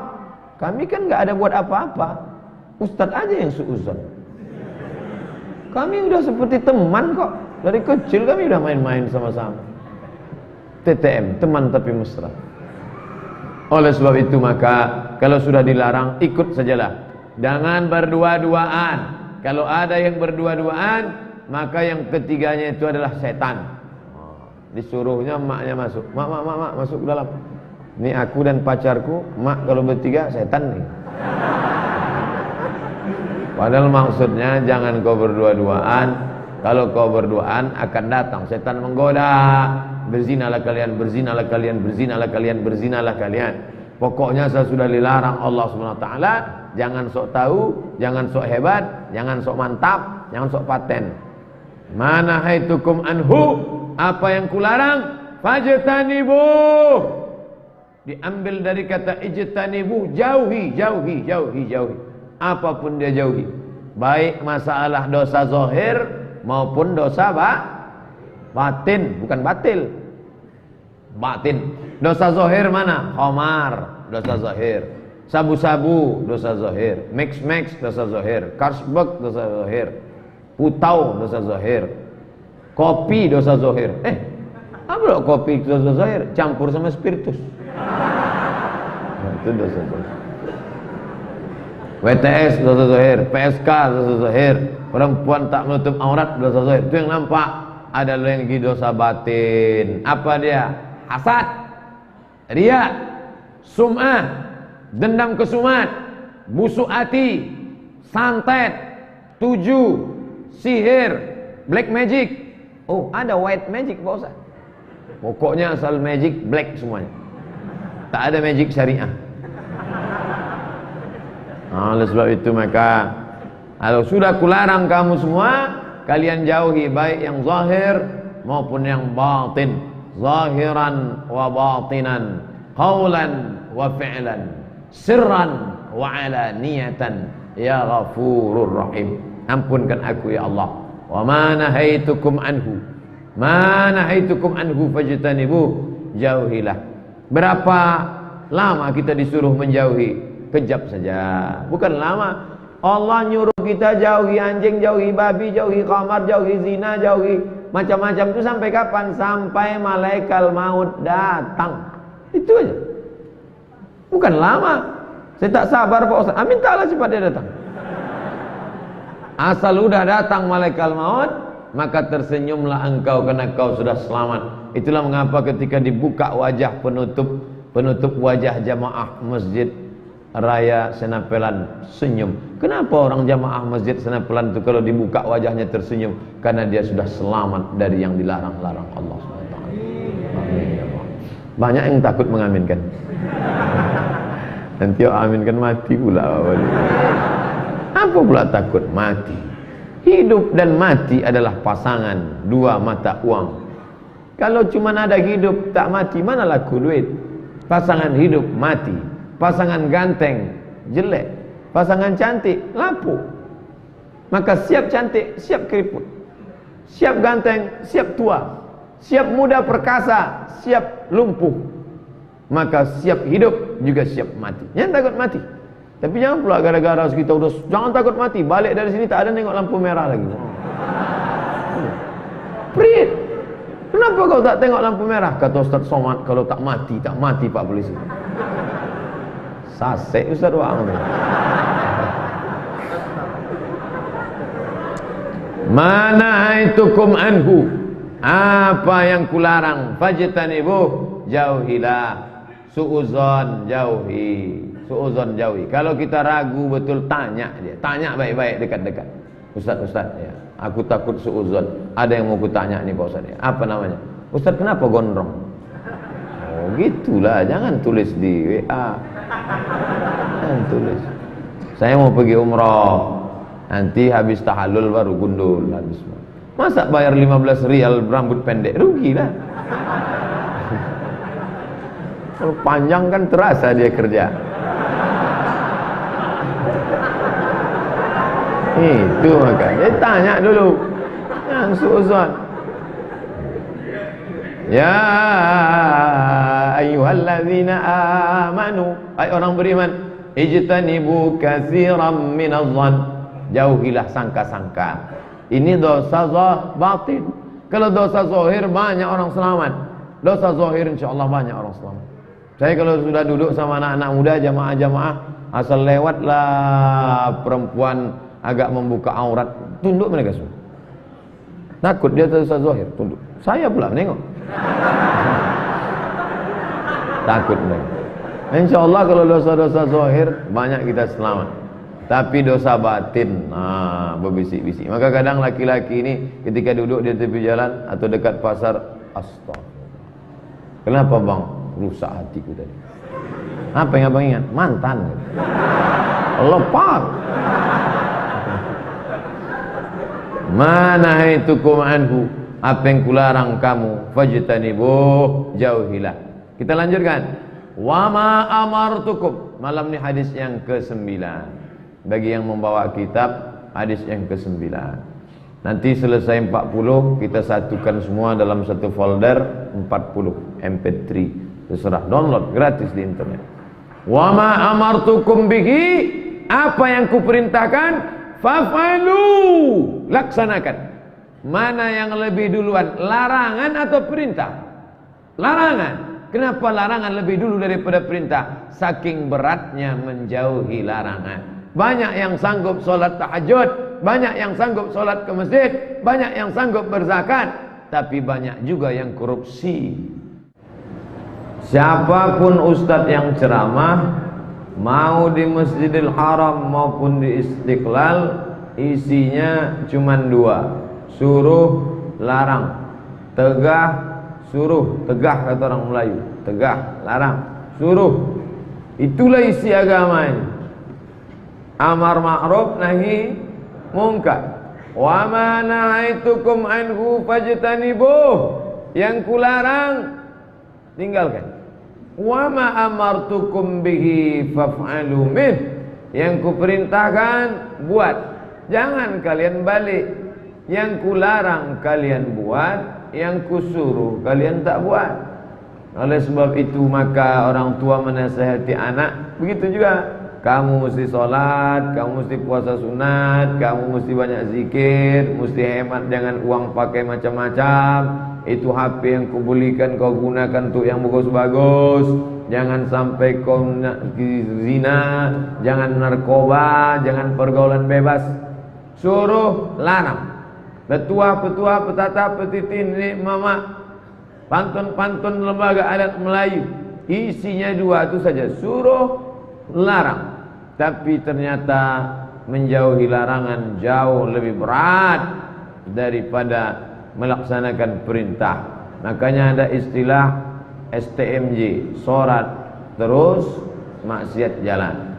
Kami kan enggak ada buat apa-apa. Ustaz aja yang suuzon. Kami udah seperti teman kok. Dari kecil kami udah main-main sama-sama. TTM, teman tapi mesra. Oleh sebab itu maka kalau sudah dilarang, ikut sajalah. Jangan berdua-duaan. Kalau ada yang berdua-duaan, maka yang ketiganya itu adalah setan. Disuruhnya maknya masuk. Mak, masuk ke dalam. Ini aku dan pacarku, mak kalau bertiga setan nih. Padahal maksudnya jangan kau berdua-duaan. Kalau kau berduaan akan datang setan menggoda. Berzinalah kalian, berzinalah kalian, berzinalah kalian, berzinalah kalian. Pokoknya saya sudah dilarang Allah Subhanahu wa taala. Jangan sok tahu, jangan sok hebat, jangan sok mantap, jangan sok paten. Mana haitukum anhu, apa yang kularang, fajtanibu. Diambil dari kata ijtanibu, jauhi, jauhi, jauhi, jauhi. Apapun dia jauhi, baik masalah dosa zahir maupun dosa batin, bukan batil, batin. Dosa zahir mana? Khamar, dosa zahir. Sabu-sabu, dosa zahir. Mix-mix, dosa zahir. Karsbek, dosa zahir. Putau, dosa zahir. Kopi, dosa zahir. Apa loh kopi dosa zahir? Campur sama spiritus. Nah, itu dosa zahir. WTS dosa zahir, PSK dosa zahir, perempuan tak menutup aurat dosa zahir. Itu yang nampak. Ada lagi dosa batin. Apa dia? Hasad, riya, sum'ah, dendam kesumat, busuk hati, santet, tuju, sihir, black magic. Oh, ada white magic Pak Ustaz. Pokoknya asal magic black semuanya. Tak ada magic syariah. Oleh sebab itu maka kalau sudah kularang kamu semua, kalian jauhi baik yang zahir maupun yang batin. Zahiran wa batinan, qawlan wa fi'lan, sirran wa alaniyatan, ya ghafurur rahim. Ampunkan aku ya Allah. Wa ma nahaitukum anhu, ma nahaitukum anhu fajtanibu, jauhilah. Berapa lama kita disuruh menjauhi? Kejap saja, bukan lama. Allah nyuruh kita jauhi anjing, jauhi babi, jauhi khamar, jauhi zina, jauhi macam-macam itu sampai kapan? Sampai malaikat maut datang. Itu aja. Bukan lama. Saya tak sabar Pak Ustaz. Amin taklah cepat dia datang. Asal udah datang malaikat maut, maka tersenyumlah engkau karena kau sudah selamat. Itulah mengapa ketika dibuka wajah penutup wajah jamaah masjid Raya Senapelan senyum. Kenapa orang jamaah masjid Senapelan itu kalau dibuka wajahnya tersenyum? Karena dia sudah selamat dari yang dilarang-larang Allah SWT. Banyak yang takut mengaminkan. Nanti aminkan mati pula. Apa pula takut mati? Hidup dan mati adalah pasangan dua mata uang. Kalau cuma ada hidup tak mati, mana laku duit? Pasangan hidup mati, pasangan ganteng jelek, pasangan cantik lapu. Maka siap cantik, siap keriput, siap ganteng, siap tua, siap muda perkasa, siap lumpuh. Maka siap hidup juga siap mati. Jangan takut mati. Tapi jangan pula gara-gara kita udah jangan takut mati, balik dari sini tak ada nengok lampu merah lagi. Prit. Kenapa kau tak tengok lampu merah? Kata Ustaz Somad, kalau tak mati Pak Polisi. Sasek Ustaz Wang. Mana itukum anhu, apa yang kularang, fajtanibu, jauhilah. Suuzon jauhi, suuzon jauhi. Kalau kita ragu betul, tanya dia, tanya baik-baik, dekat-dekat. Ustaz, ya, aku takut suuzon. Ada yang mau kutanya nih Pak Ustaz ya. Apa namanya? Ustaz, kenapa gondrong? Oh gitulah, jangan tulis di WA. Jangan tulis. Saya mau pergi umroh, nanti habis tahallul baru gundul habis. Masa bayar 15 rial rambut pendek? Rugilah. Kalau panjang kan terasa dia kerja. Itu makanya tanya dulu. Yang suuzon. Ya ayyuhalladzina amanu, hai orang beriman, ijtanibu katsiran minadh-dhann, jauhilah sangka-sangka. Ini dosa batin. Kalau dosa zahir banyak orang selamat. Dosa zahir insyaallah banyak orang selamat. Saya kalau sudah duduk sama anak-anak muda, jamaah-jamaah, asal lewatlah perempuan agak membuka aurat, tunduk mereka semua. Takut dia dosa zahir, tunduk. Saya pula menengok. Takut mereka. Insyaallah kalau dosa-dosa zahir banyak kita selamat. Tapi dosa batin, berbisik-bisik. Maka kadang laki-laki ini ketika duduk di tepi jalan atau dekat pasar, astagfirullah. Kenapa bang? Rusak hatiku tadi. Apa yang abang ingat? Mantan. Lepas. Mana haitukum anhu, apa yang kularang kamu, fajtanibu, jauhilah. Kita lanjutkan. Wa ma amartukum, malam ni hadis yang ke-9. Bagi yang membawa kitab, hadis yang ke-9. Nanti selesai 40, kita satukan semua dalam satu folder 40 MP3. Terserah, download gratis di internet. Wa ma amartukum bihi, apa yang kuperintahkan, fa'alu, laksanakan. Mana yang lebih duluan, larangan atau perintah? Larangan. Kenapa larangan lebih dulu daripada perintah? Saking beratnya menjauhi larangan. Banyak yang sanggup solat tahajud, banyak yang sanggup solat ke masjid, banyak yang sanggup berzakat, tapi banyak juga yang korupsi. Siapapun ustadz yang ceramah, mau di Masjidil Haram maupun di Istiqlal, isinya cuma 2, suruh larang. Tegah, suruh. Tegah kata orang Melayu, tegah, larang, suruh. Itulah isi agama ini. Amar ma'ruf nahi mungkar. Wa ma nahaitukum anhu fajtanibuh, yang kularang tinggalkan. Wa ma amartukum bihi faf'alu min, yang kuperintahkan buat. Jangan kalian balik. Yang kularang kalian buat, yang kusuruh kalian tak buat. Oleh sebab itu maka orang tua menasihati anak begitu juga. Kamu mesti sholat, kamu mesti puasa sunat, kamu mesti banyak zikir, mesti hemat, jangan uang pakai macam-macam. Itu HP yang kubelikan kau gunakan untuk yang bagus-bagus. Jangan sampai kau zina, jangan narkoba, jangan pergaulan bebas. Suruh larang. Petua-petua, petata, petitin, ini mama, pantun-pantun lembaga adat Melayu, isinya dua itu saja, suruh larang. Tapi ternyata menjauhi larangan jauh lebih berat daripada melaksanakan perintah. Makanya ada istilah STMJ, sholat terus maksiat jalan.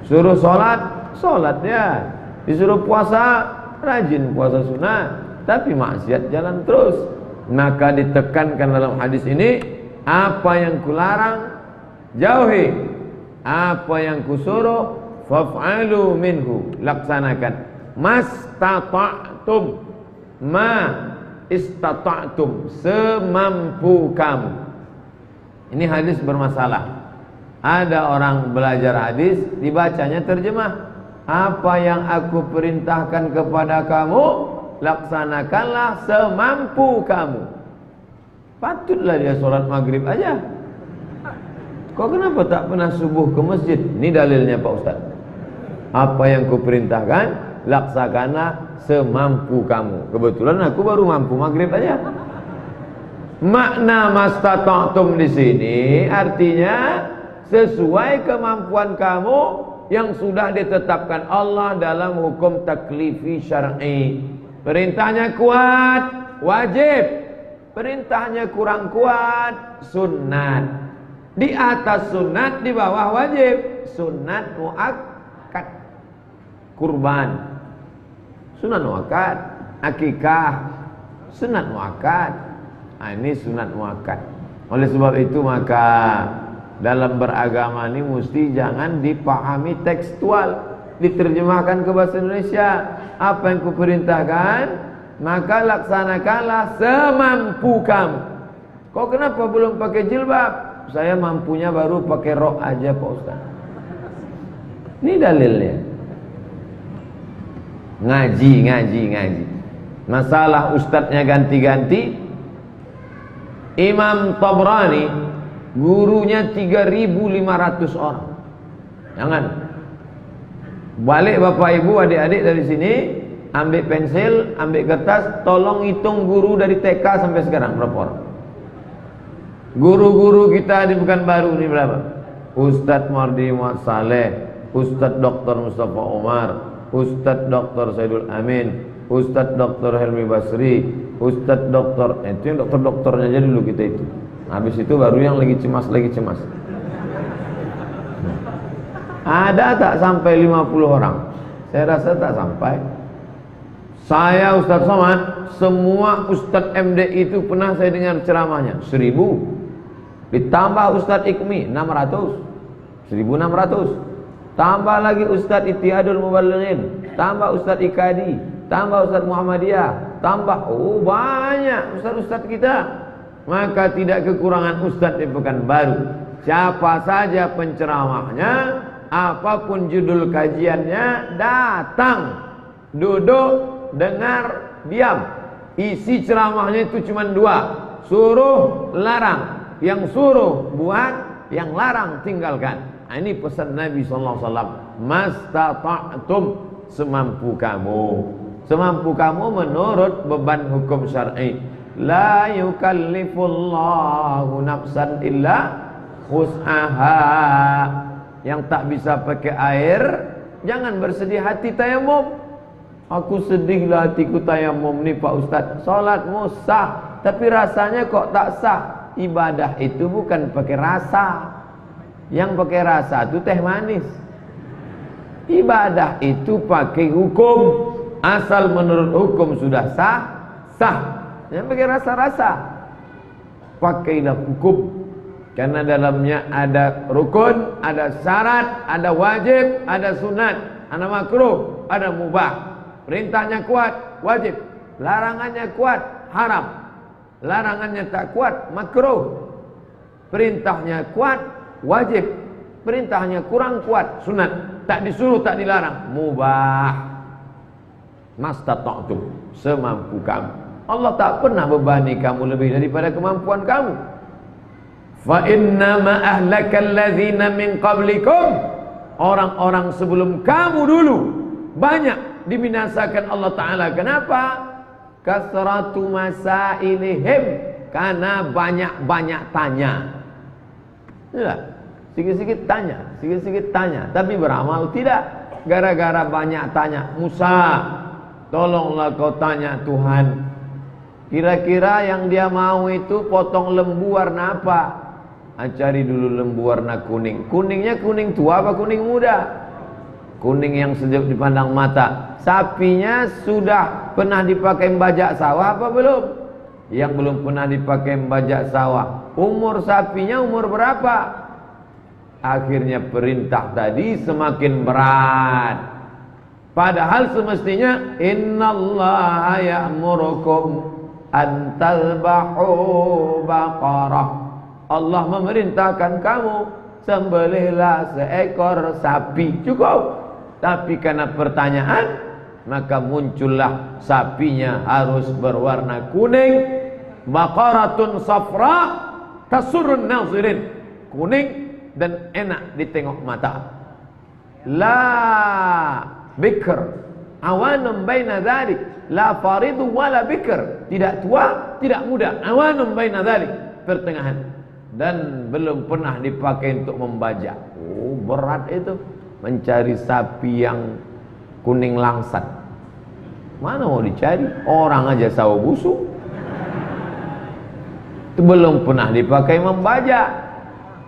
Suruh sholat, sholat ya. Disuruh puasa, rajin puasa sunat, tapi maksiat jalan terus. Maka ditekankan dalam hadis ini, apa yang kularang jauhi, apa yang kusuruh faf'alu minhu, laksanakan. Mastata'tum, ma istata'tum, semampu kamu. Ini hadis bermasalah. Ada orang belajar hadis, dibacanya terjemah, apa yang aku perintahkan kepada kamu, laksanakanlah semampu kamu. Patutlah dia sholat maghrib aja. Kok kenapa tak pernah subuh ke masjid? Ini dalilnya Pak Ustaz. Apa yang kuperintahkan, laksanakanlah semampu kamu. Kebetulan aku baru mampu maghrib aja. Makna mastata'tum di sini artinya sesuai kemampuan kamu yang sudah ditetapkan Allah dalam hukum taklifi syar'i. Perintahnya kuat, wajib. Perintahnya kurang kuat, sunnat. Di atas sunat, di bawah wajib. Sunat muakkad, kurban, sunat muakkad, akikah, sunat muakkad. Nah, ini sunat muakkad. Oleh sebab itu maka dalam beragama ini mesti jangan dipahami tekstual, diterjemahkan ke bahasa Indonesia. Apa yang kuperintahkan, maka laksanakanlah semampu kamu. Kok kenapa belum pakai jilbab? Saya mampunya baru pakai rok aja Pak Ustaz. Ini dalilnya. Ngaji. Masalah ustadznya ganti-ganti. Imam Tabrani gurunya 3.500 orang. Jangan. Balik Bapak Ibu, adik-adik dari sini, ambil pensil, ambil kertas, tolong hitung guru dari TK sampai sekarang berapa orang. Guru-guru kita di Pekanbaru ini berapa? Ustadz Mardi Muhammad Saleh, Ustadz Dr. Mustafa Umar, Ustadz Dr. Saidul Amin, Ustadz Dr. Helmi Basri, Ustadz Dr. Itu yang dokter-dokternya aja dulu kita itu. Habis itu baru yang lagi cemas. Ada tak sampai 50 orang? Saya rasa tak sampai. Saya Ustadz Somad, semua Ustadz MD itu pernah saya dengar ceramahnya 1000. Ditambah Ustadz Ikmi 600, 1600. Tambah lagi Ustadz Ittihadul Muballighin, tambah Ustadz Ikadi, tambah Ustadz Muhammadiyah, tambah banyak Ustadz-Ustadz kita. Maka tidak kekurangan Ustadz di Pekanbaru. Siapa saja penceramahnya, apapun judul kajiannya, datang, duduk, dengar, diam. Isi ceramahnya itu cuma 2, suruh, larang. Yang suruh buat, yang larang tinggalkan. Nah, ini pesan Nabi SAW. Mastata'tum, semampu kamu. Semampu kamu menurut beban hukum syar'i. La yukallifullahu nafsan illa wus'aha. Yang tak bisa pakai air, jangan bersedih hati tayamum. Aku sedihlah hatiku tayamum nih Pak Ustadz. Salatmu sah, tapi rasanya kok tak sah. Ibadah itu bukan pakai rasa. Yang pakai rasa itu teh manis. Ibadah itu pakai hukum. Asal menurut hukum sudah sah, sah. Jangan pakai rasa-rasa. Pakailah hukum. Karena dalamnya ada rukun, ada syarat, ada wajib, ada sunat, ada makruh, ada mubah. Perintahnya kuat, wajib. Larangannya kuat, haram. Larangannya tak kuat, makruh. Perintahnya kuat, wajib. Perintahnya kurang kuat, sunat. Tak disuruh, tak dilarang, mubah. Mastata'tum, semampu kamu. Allah tak pernah bebani kamu lebih daripada kemampuan kamu. Fa innama ahlakal ladzina min qablikum, orang-orang sebelum kamu dulu banyak dibinasakan Allah Ta'ala. Kenapa? Kasratu masailihim, karena banyak-banyak tanya. Ya, sikit-sikit tanya, sikit-sikit tanya, tapi beramal tidak. Gara-gara banyak tanya, Musa, tolonglah kau tanya Tuhan, kira-kira yang dia mau itu potong lembu warna apa? Cari dulu lembu warna kuning. Kuningnya kuning tua apa kuning muda? Kuning yang sejuk dipandang mata. Sapinya sudah pernah dipakai membajak sawah apa belum? Yang belum pernah dipakai membajak sawah. Umur sapinya umur berapa? Akhirnya perintah tadi semakin berat. Padahal semestinya innallaha ya'murukum an tadhbahu baqarah. Allah memerintahkan kamu sembelihlah seekor sapi. Cukup. Tapi karena pertanyaan, maka muncullah sapinya harus berwarna kuning. Baqaratun safra tasurrun nazirin. Kuning dan enak ditengok mata. La bikr awanum baina dzalik, la faridu wala bikr, tidak tua tidak muda, awanum baina dzalik, pertengahan, dan belum pernah dipakai untuk membajak. Oh, berat itu mencari sapi yang kuning langsat. Mana mau dicari? Orang aja sawo busuk itu belum pernah dipakai membajak.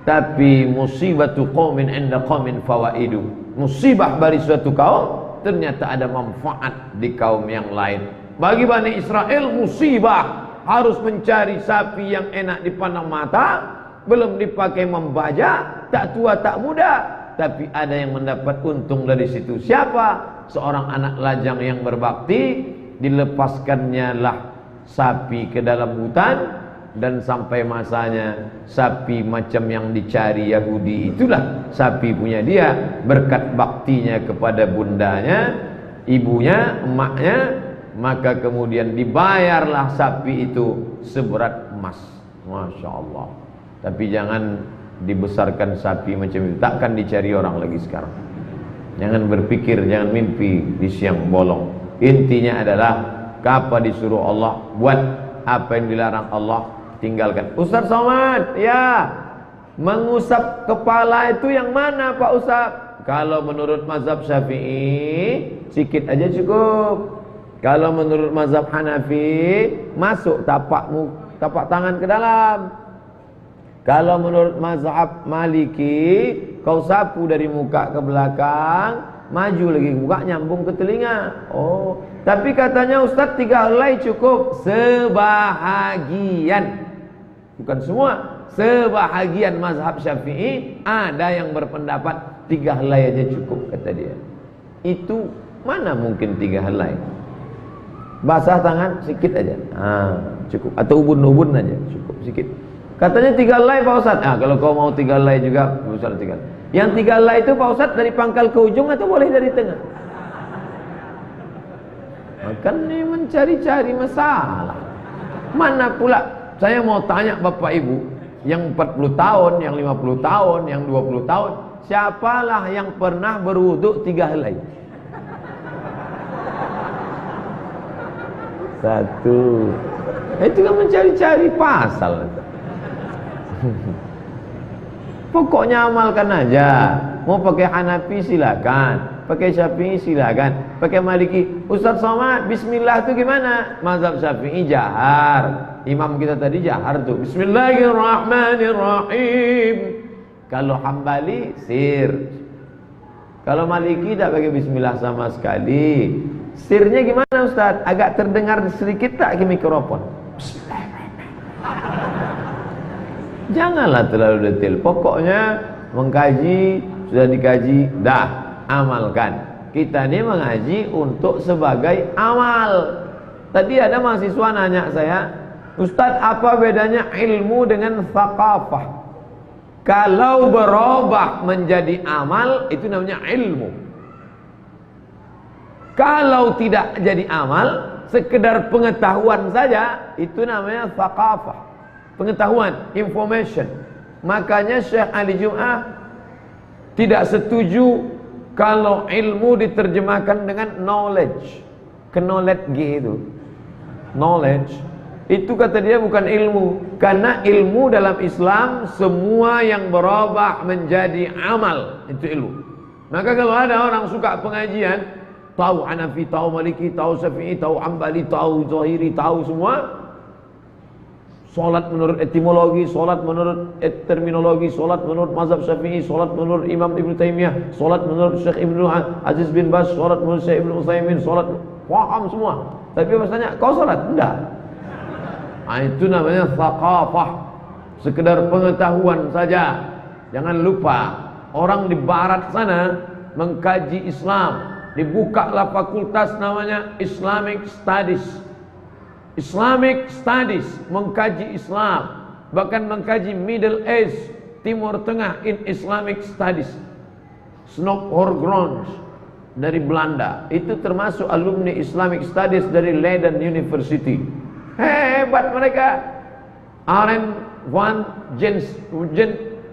Tapi musibatu qaumin 'inda qaumin fawaidu, musibah bagi suatu kaum ternyata ada manfaat di kaum yang lain. Bagi Bani Israel musibah harus mencari sapi yang enak dipandang mata, belum dipakai membajak, tak tua tak muda, tapi ada yang mendapat untung dari situ. Siapa? Seorang anak lajang yang berbakti, dilepaskannya lah sapi ke dalam hutan. Dan sampai masanya sapi macam yang dicari Yahudi itulah sapi punya dia, berkat baktinya kepada bundanya, ibunya, emaknya, maka kemudian dibayarlah sapi itu seberat emas. Masya Allah. Tapi jangan dibesarkan sapi macam itu, takkan dicari orang lagi sekarang. Jangan berpikir, jangan mimpi di siang bolong. Intinya adalah apa disuruh Allah buat, apa yang dilarang Allah tinggalkan. Ustaz Somad, ya, mengusap kepala itu yang mana Pak Ustaz? Kalau menurut mazhab Syafi'i sikit aja cukup. Kalau menurut mazhab Hanafi masuk tapak tangan ke dalam. Kalau menurut mazhab Maliki kau sapu dari muka ke belakang, maju lagi muka nyambung ke telinga. Oh, tapi katanya Ustaz 3 helai cukup. Sebahagian, bukan semua, sebahagian mazhab Syafi'i ada yang berpendapat 3 helai aja cukup, kata dia. Itu mana mungkin 3 helai? Basah tangan sikit aja, cukup. Atau ubun-ubun aja cukup sikit. Katanya 3 helai Pak Ustaz. Kalau kau mau 3 helai juga, Ustaz 3. Yang 3 helai itu Pak Ustaz dari pangkal ke ujung atau boleh dari tengah? Kan ini mencari-cari masalah. Mana pula? Saya mau tanya Bapak Ibu, yang 40 tahun, yang 50 tahun, yang 20 tahun, siapalah yang pernah berwuduk 3 helai? 1. Itu kan mencari-cari pasal. Pokoknya amalkan aja. Mau pakai Hanafi silakan, pakai Syafi'i silakan, pakai Maliki. Ustaz Somad, bismillah itu gimana? Mazhab Syafi'i jahar. Imam kita tadi jahar tuh, bismillahirrahmanirrahim. Kalau Hambali sir. Kalau Maliki tak pakai bismillah sama sekali. Sirnya gimana Ustaz? Agak terdengar sedikit tak ke mikrofon? Janganlah terlalu detail. Pokoknya mengkaji, sudah dikaji, dah amalkan. Kita ini mengaji untuk sebagai amal. Tadi ada mahasiswa nanya saya, Ustadz, apa bedanya ilmu dengan thaqafah? Kalau berubah menjadi amal, itu namanya ilmu. Kalau tidak jadi amal, sekedar pengetahuan saja, itu namanya thaqafah. Pengetahuan, information. Makanya Syekh Ali Jum'ah tidak setuju kalau ilmu diterjemahkan dengan knowledge. Knowledge itu. Knowledge. Itu kata dia bukan ilmu. Karena ilmu dalam Islam, semua yang berubah menjadi amal, itu ilmu. Maka kalau ada orang suka pengajian, tahu Hanafi, tahu Maliki, tahu Syafi'i, tahu Hambali, tahu Zahiri, tahu semua. Solat menurut etimologi, solat menurut terminologi, solat menurut mazhab Syafi'i, solat menurut Imam Ibn Taimiyah, solat menurut Syekh Ibn Aziz bin Baz, solat menurut Syekh Ibn Utsaimin, solat, paham semua. Tapi maksudnya kau solat? Enggak. Nah, itu namanya thaqafah. Sekedar pengetahuan saja. Jangan lupa, orang di barat sana mengkaji Islam. Dibukalah fakultas namanya Islamic Studies. Islamic Studies, mengkaji Islam, bahkan mengkaji Middle East, Timur Tengah in Islamic Studies. Snoop Horgrons dari Belanda, itu termasuk alumni Islamic Studies dari Leiden University. Hebat mereka. Arend van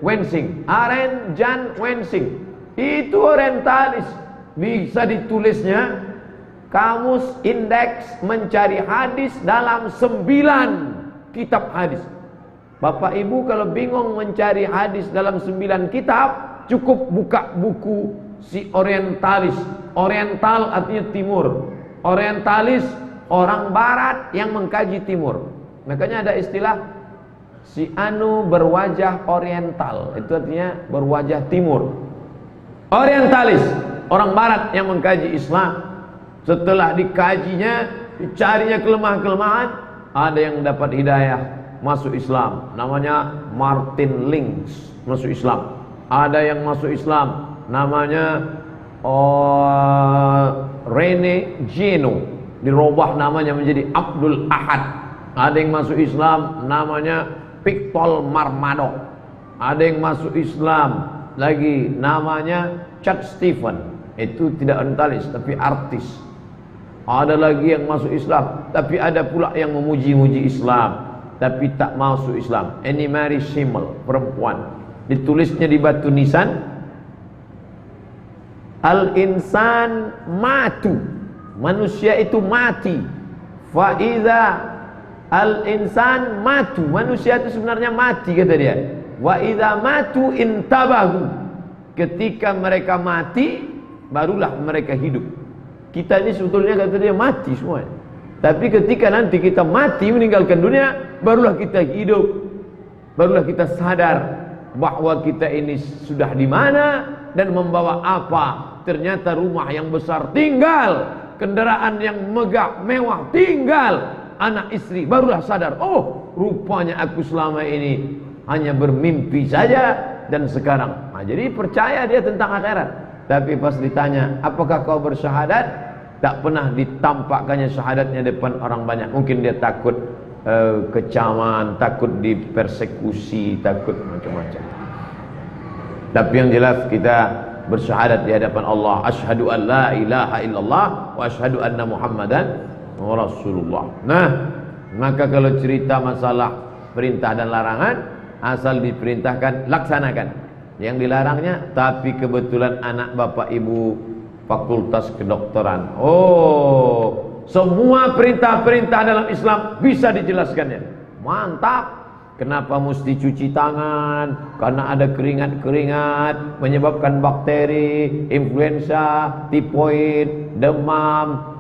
Wensing, Arend Jan Wensing, itu orientalis. Bisa ditulisnya Kamus Indeks Mencari Hadis dalam 9 kitab hadis. Bapak Ibu kalau bingung mencari hadis dalam 9 kitab, cukup buka buku si orientalis. Oriental artinya timur. Orientalis orang barat yang mengkaji timur. Makanya ada istilah si anu berwajah oriental. Itu artinya berwajah timur. Orientalis, orang barat yang mengkaji Islam. Setelah dikajinya, dicarinya kelemahan-kelemahan, ada yang dapat hidayah masuk Islam, namanya Martin Links, masuk Islam. Ada yang masuk Islam, namanya Rene Geno, dirubah namanya menjadi Abdul Ahad. Ada yang masuk Islam, namanya Pictol Marmadok. Ada yang masuk Islam lagi, namanya Chad Stephen. Itu tidak orientalis tapi artis. Ada lagi yang masuk Islam, tapi ada pula yang memuji-muji Islam tapi tak masuk Islam. Annie Mary Schimmel, perempuan. Ditulisnya di batu nisan, Al-insan matu, manusia itu mati. Faiza al-insan matu, manusia itu sebenarnya mati, kata dia. Wa idza matu intabahu, ketika mereka mati barulah mereka hidup. Kita ini sebetulnya kata dia mati semua. Tapi ketika nanti kita mati meninggalkan dunia, barulah kita hidup. Barulah kita sadar bahwa kita ini sudah di mana dan membawa apa. Ternyata rumah yang besar tinggal, kendaraan yang megah mewah tinggal, anak istri. Barulah sadar, oh rupanya aku selama ini hanya bermimpi saja dan sekarang. Nah, jadi percaya dia tentang akhirat. Tapi pas ditanya, apakah kau bersyahadat? Tak pernah ditampakkannya syahadatnya depan orang banyak. Mungkin dia takut kecaman, takut dipersekusi, takut macam-macam. Tapi yang jelas kita bersyahadat di hadapan Allah, asyhadu an la ilaha illallah wa asyhadu anna Muhammadan Rasulullah. Nah, maka kalau cerita masalah perintah dan larangan, asal diperintahkan laksanakan. Yang dilarangnya, tapi kebetulan anak bapak ibu fakultas kedokteran, oh semua perintah-perintah dalam Islam bisa dijelaskannya. Mantap. Kenapa mesti cuci tangan? Karena ada keringat-keringat menyebabkan bakteri, influenza, tifoid, demam.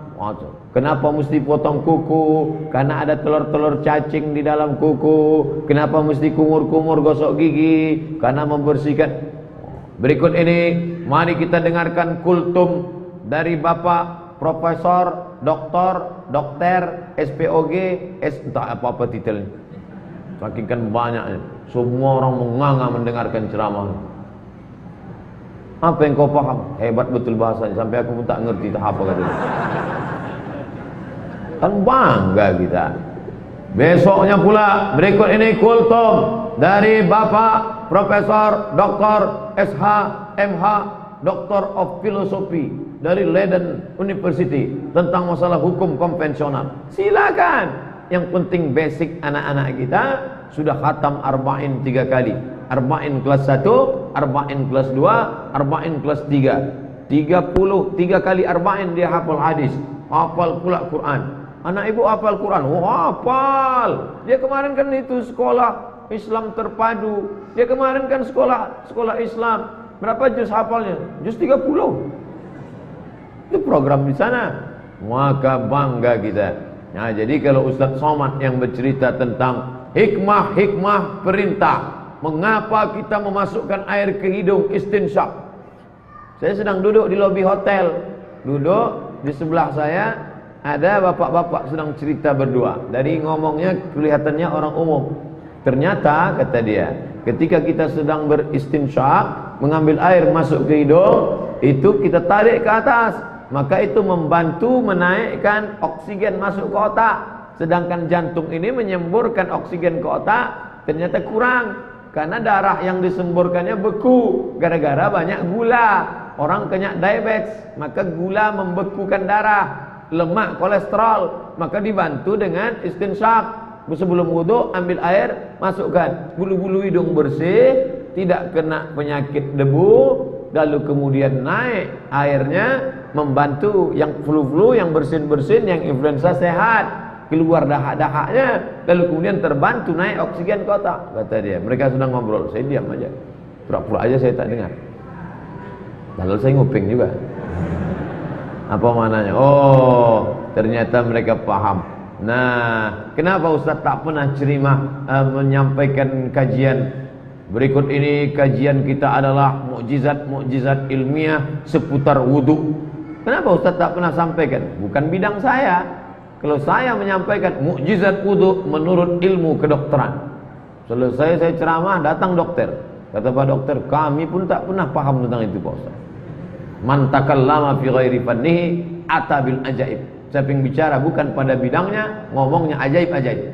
Kenapa mesti potong kuku? Karena ada telur-telur cacing di dalam kuku. Kenapa mesti kumur-kumur gosok gigi? Karena membersihkan. Berikut ini, mari kita dengarkan kultum dari Bapak Profesor, Dokter, SPOG, entah apa-apa titelnya. Saking kan banyaknya, semua orang menganga mendengarkan ceramah. Apa yang kau paham? Hebat betul bahasanya, sampai aku pun tak ngerti tak apa katanya. Kan bangga kita. Besoknya pula berikut ini kultum dari Bapak Profesor Dr. SH MH Doctor of Philosophy dari Leiden University tentang masalah hukum konvensional. Silakan. Yang penting basic anak-anak kita sudah khatam arba'in 3 kali. Arba'in kelas 1, arba'in kelas 2, arba'in kelas 3. 33 kali arba'in dia hafal hadis, hafal pula Quran. Anak ibu hafal Quran. Oh, hafal. Dia kemarin kan itu sekolah Islam terpadu. Dia kemarin kan sekolah Islam. Berapa juz hafalnya? Juz 30. Itu program di sana. Maka bangga kita. Nah, jadi kalau Ustaz Somad yang bercerita tentang hikmah-hikmah perintah, mengapa kita memasukkan air ke hidung istinsyak. Saya sedang duduk di lobi hotel. Duduk di sebelah saya ada bapak-bapak sedang cerita berdua. Dari ngomongnya kelihatannya orang umum. Ternyata kata dia, ketika kita sedang beristinsyak, mengambil air masuk ke hidung, itu kita tarik ke atas, maka itu membantu menaikkan oksigen masuk ke otak. Sedangkan jantung ini menyemburkan oksigen ke otak ternyata kurang, karena darah yang disemburkannya beku gara-gara banyak gula. Orang kena diabetes, maka gula membekukan darah. Lemak kolesterol, maka dibantu dengan istinsyak. Sebelum wudhu ambil air, masukkan, bulu-bulu hidung bersih, tidak kena penyakit debu, lalu kemudian naik airnya, membantu yang flu-flu, yang bersin-bersin, yang influenza sehat, keluar dahak-dahaknya, lalu kemudian terbantu naik oksigen ke otak. Kata dia, mereka sedang ngobrol, saya diam aja, pura-pura aja saya tak dengar. Lalu saya nguping juga. Apa maknanya? Oh, ternyata mereka paham. Nah, kenapa Ustaz tak pernah menyampaikan kajian? Berikut ini kajian kita adalah mukjizat-mukjizat ilmiah seputar wudu. Kenapa Ustaz tak pernah sampaikan? Bukan bidang saya. Kalau saya menyampaikan mukjizat wudu menurut ilmu kedokteran, selesai saya ceramah, datang dokter. Kata Pak Dokter, kami pun tak pernah paham tentang itu Pak Ustaz. Man takallama fi ghairi fannihi atabil ajaib. Siapa yang bicara bukan pada bidangnya, ngomongnya ajaib-ajaib,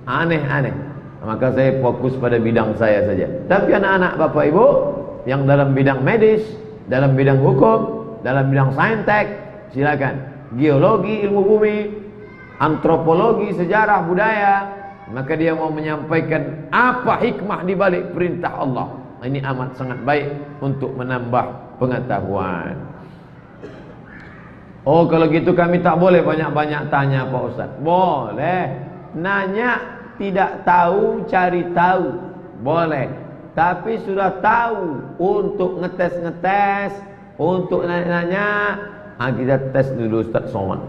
aneh-aneh. Maka saya fokus pada bidang saya saja. Tapi anak-anak Bapak Ibu yang dalam bidang medis, dalam bidang hukum, dalam bidang saintek, silakan. Geologi, ilmu bumi, antropologi, sejarah, budaya, maka dia mau menyampaikan apa hikmah di balik perintah Allah. Ini amat sangat baik untuk menambah pengetahuan. Oh, kalau gitu kami tak boleh banyak-banyak tanya Pak Ustaz. Boleh. Nanya tidak tahu, cari tahu. Boleh. Tapi sudah tahu untuk ngetes-ngetes, untuk nanya-nanya, kita tes dulu Ustaz Somad.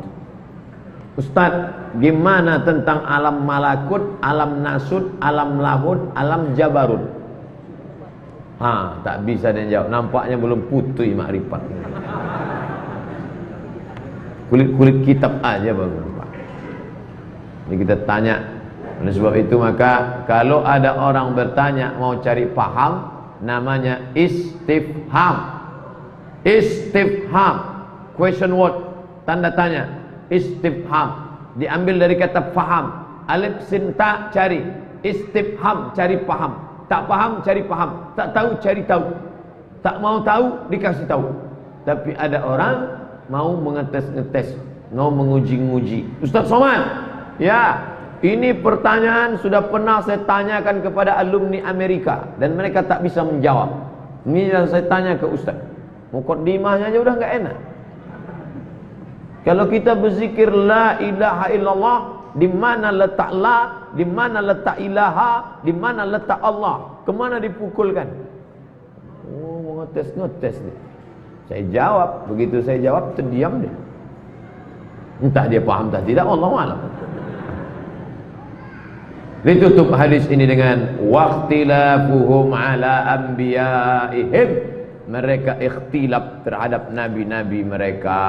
Ustaz, gimana tentang alam malakut, alam nasut, alam lahud, alam jabarut? Tak bisa dia jawab. Nampaknya belum putih makrifat. Kulit-kulit kitab aja baru Pak. Ini kita tanya. Oleh sebab itu maka kalau ada orang bertanya mau cari paham, namanya istifham. Istifham, question word, tanda tanya. Istifham diambil dari kata faham. Alif sin ta, cari. Istifham, cari paham. Tak paham, cari paham. Tak tahu, cari tahu. Tak mau tahu, dikasih tahu. Tapi ada orang mau mengetes-ngetes, mau menguji-nguji. Ustaz Somad, ya, ini pertanyaan sudah pernah saya tanyakan kepada alumni Amerika dan mereka tak bisa menjawab. Ini yang saya tanya ke Ustaz. Mukaddimahnya aja udah nggak enak. Kalau kita berzikir la ilaha illallah, di mana letak la, di mana letak ilaha, di mana letak Allah, kemana dipukulkan? Oh, mau ngetes-ngetes nih. Saya jawab, begitu saya jawab terdiam dia. Entah dia paham tak tidak, Allahu a'lam. Ditutup hadis ini dengan waqtilafuhum ala anbiya'ihim. Mereka ikhtilaf terhadap nabi-nabi mereka.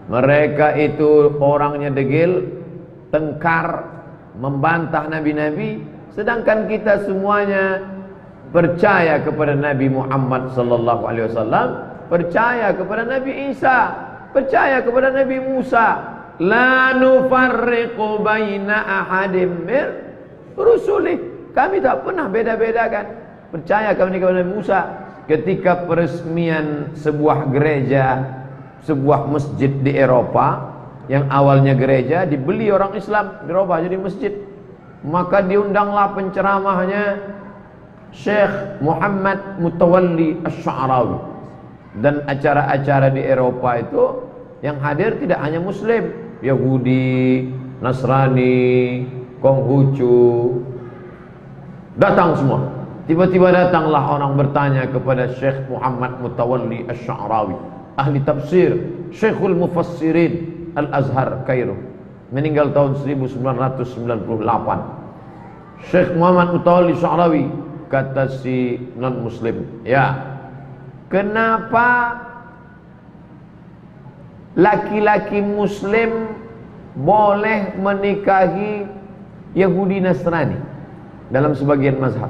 Mereka itu orangnya degil, tengkar, membantah nabi-nabi, sedangkan kita semuanya percaya kepada Nabi Muhammad sallallahu alaihi wasallam, percaya kepada Nabi Isa, percaya kepada Nabi Musa. la nufarriqu baina ahadim mir rusulih. Kami tak pernah beda-bedakan. Percaya kami kepada Musa. Ketika peresmian sebuah gereja, sebuah masjid di Eropa, yang awalnya gereja dibeli orang Islam, dirubah jadi masjid. Maka diundanglah penceramahnya Syekh Muhammad Mutawalli Asy-Sya'rawi. Dan acara-acara di Eropa itu yang hadir tidak hanya Muslim, Yahudi, Nasrani, Konghucu, datang semua. Tiba-tiba datanglah orang bertanya kepada Syekh Muhammad Mutawalli Asy-Sya'rawi, ahli tafsir, Syekhul Mufassirin Al-Azhar Kairo, meninggal tahun 1998. Syekh Muhammad Mutawalli Asy-Sya'rawi, kata si non-muslim, ya, kenapa laki-laki muslim boleh menikahi Yahudi Nasrani dalam sebagian mazhab?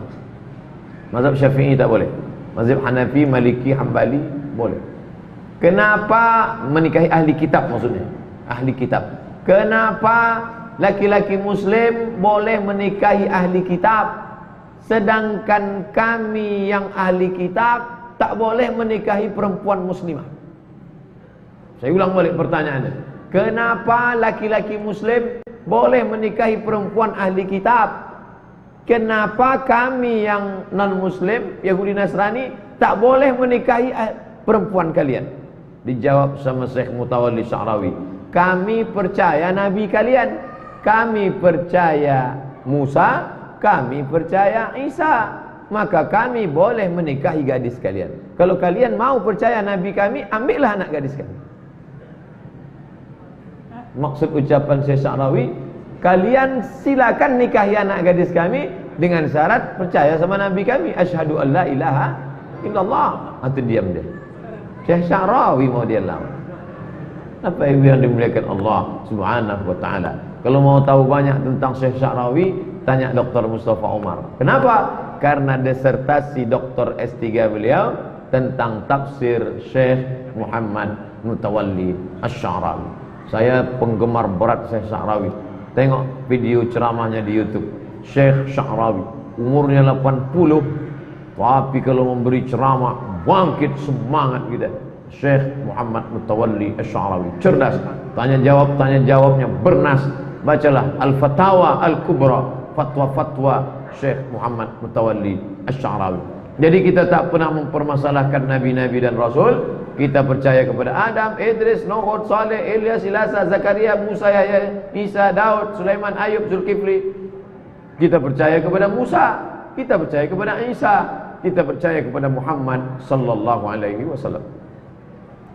Mazhab Syafi'i tak boleh, mazhab Hanafi, Maliki, Hambali boleh. Kenapa menikahi ahli kitab, maksudnya ahli kitab? Kenapa laki-laki muslim boleh menikahi ahli kitab, sedangkan kami yang ahli kitab tak boleh menikahi perempuan muslimah? Saya ulang balik pertanyaannya. Kenapa laki-laki muslim boleh menikahi perempuan ahli kitab, kenapa kami yang non-muslim, Yahudi Nasrani, tak boleh menikahi perempuan kalian? Dijawab sama Syekh Mutawalli Sya'rawi, kami percaya Nabi kalian, kami percaya Musa, kami percaya Isa, maka kami boleh menikahi gadis kalian. Kalau kalian mau percaya Nabi kami, ambillah anak gadis kami. Maksud ucapan Syekh Sya'rawi, kalian silakan nikahi anak gadis kami dengan syarat percaya sama Nabi kami, asyhadu an la ilaha illallah. Atau diam dia. Syekh Sya'rawi mau dia lawan. Apa yang dimuliakan Allah Subhanahu wa taala? Kalau mau tahu banyak tentang Syekh Sya'rawi, tanya Dr. Mustafa Umar. Kenapa? Karena disertasi Dr. S3 beliau tentang tafsir Syekh Muhammad Mutawalli Asy-Sya'rawi. Saya penggemar berat Syekh Sya'rawi. Tengok video ceramahnya di YouTube. Syekh Sya'rawi umurnya 80, tapi kalau memberi ceramah bangkit semangat kita. Syekh Muhammad Mutawalli Asy-Sya'rawi cerdas, tanya jawabnya bernas. Bacalah Al-Fatawa Al-Kubra, fatwa-fatwa Syekh Muhammad Mutawalli Asy-Sya'rawi. Jadi kita tak pernah mempermasalahkan nabi-nabi dan rasul. Kita percaya kepada Adam, Idris, Nuh, Saleh, Ilyas, Ilasa, Zakaria, Musa, Yahya, Isa, Daud, Sulaiman, Ayub, Zulkifli. Kita percaya kepada Musa, kita percaya kepada Isa, kita percaya kepada Muhammad sallallahu alaihi wasallam.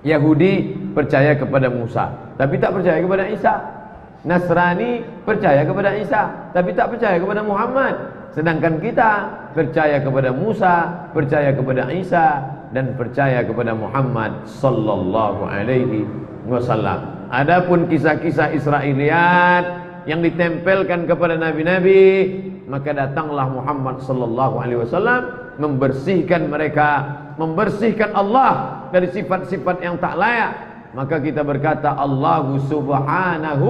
Yahudi percaya kepada Musa, tapi tak percaya kepada Isa. Nasrani percaya kepada Isa, tapi tak percaya kepada Muhammad. Sedangkan kita percaya kepada Musa, percaya kepada Isa, dan percaya kepada Muhammad sallallahu alaihi wasallam. Adapun kisah-kisah Israiliyat yang ditempelkan kepada nabi-nabi, maka datanglah Muhammad sallallahu alaihi wasallam membersihkan mereka, membersihkan Allah dari sifat-sifat yang tak layak. Maka kita berkata Allahu subhanahu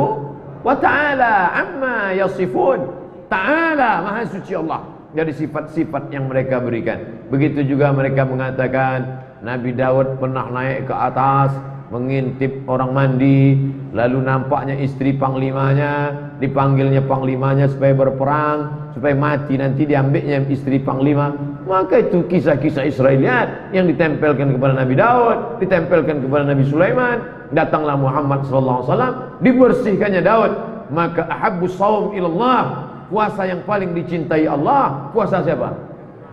wa ta'ala amma yasifun. Ta'ala, maha suci Allah dari sifat-sifat yang mereka berikan. Begitu juga mereka mengatakan Nabi Daud pernah naik ke atas mengintip orang mandi, lalu nampaknya istri panglimanya, dipanggilnya panglimanya supaya berperang, supaya mati nanti diambilnya istri panglima. Maka itu kisah-kisah Israiliyat yang ditempelkan kepada Nabi Daud, ditempelkan kepada Nabi Sulaiman. Datanglah Muhammad sallallahu alaihi wasallam, dibersihkannya Daud. Maka ahabbus shaum ilallah, puasa yang paling dicintai Allah, puasa siapa?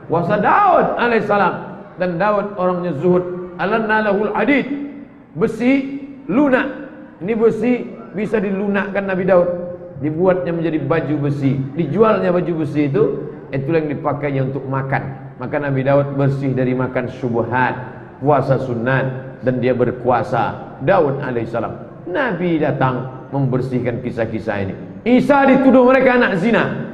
Puasa Daud alaihissalam. Dan Daud orangnya zuhud. Alanna lahul hadid, besi lunak. Ini besi bisa dilunakkan Nabi Daud, dibuatnya menjadi baju besi, dijualnya baju besi itu, itulah yang dipakainya untuk makan. Maka Nabi Daud bersih dari makan syubhat, puasa sunat, dan dia berkuasa. Daud alaihissalam. Nabi datang membersihkan kisah-kisah ini. Isa dituduh mereka anak zina.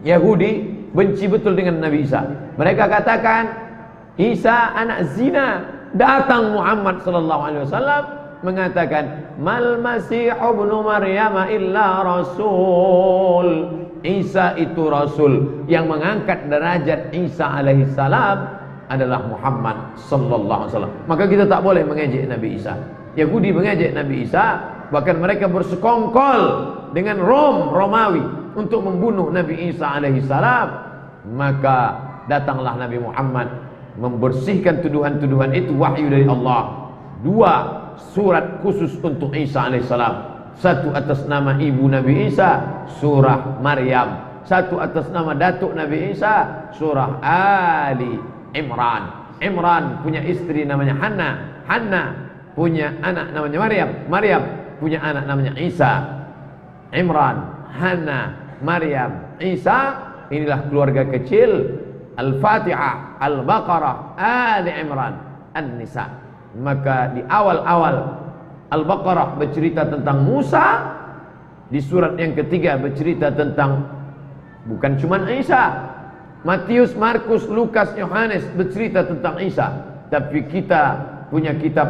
Yahudi benci betul dengan Nabi Isa. Mereka katakan Isa anak zina. Datang Muhammad sallallahu alaihi wasallam mengatakan mal masih ibnu maryam illa rasul. Isa itu rasul. Yang mengangkat derajat Isa alaihi salam adalah Muhammad sallallahu alaihi wasallam. Maka kita tak boleh mengejek Nabi Isa. Yahudi mengejek Nabi Isa, bahkan mereka bersekongkol dengan Romawi untuk membunuh Nabi Isa alaihi salam. Maka datanglah Nabi Muhammad membersihkan tuduhan-tuduhan itu, wahyu dari Allah. 2 surat khusus untuk Isa alaihissalam. 1 atas nama ibu Nabi Isa, surah Maryam. 1 atas nama datuk Nabi Isa, surah Ali Imran. Imran punya istri namanya Hannah. Hannah punya anak namanya Maryam. Maryam punya anak namanya Isa. Imran, Hannah, Maryam, Isa. Inilah keluarga kecil. Al-Fatihah, Al-Baqarah, Ali Imran, An-Nisa. Maka di awal-awal Al-Baqarah bercerita tentang Musa, di surat yang ketiga bercerita tentang bukan cuma Isa. Matius, Markus, Lukas, Yohanes bercerita tentang Isa. Tapi kita punya kitab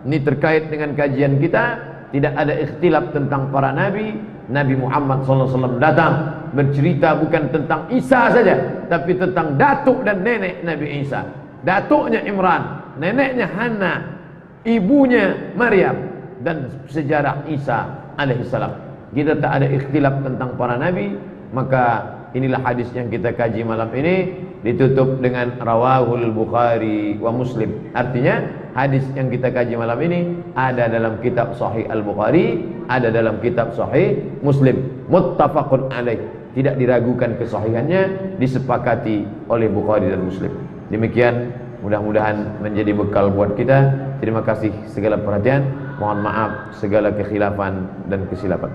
ini terkait dengan kajian kita. Tidak ada ikhtilaf tentang para nabi. Nabi Muhammad SAW datang bercerita bukan tentang Isa saja, tapi tentang datuk dan nenek Nabi Isa. Datuknya Imran, neneknya Hannah, ibunya Maryam, dan sejarah Isa alaihissalam. Kita tak ada ikhtilaf tentang para nabi. Maka inilah hadis yang kita kaji malam ini, ditutup dengan rawahul Bukhari wa Muslim. Artinya hadis yang kita kaji malam ini ada dalam kitab Sahih Al-Bukhari, ada dalam kitab Sahih Muslim, muttafaqun alaih, tidak diragukan kesahihannya, disepakati oleh Bukhari dan Muslim. Demikian, mudah-mudahan menjadi bekal buat kita. Terima kasih segala perhatian, mohon maaf segala kekhilafan dan kesilapan.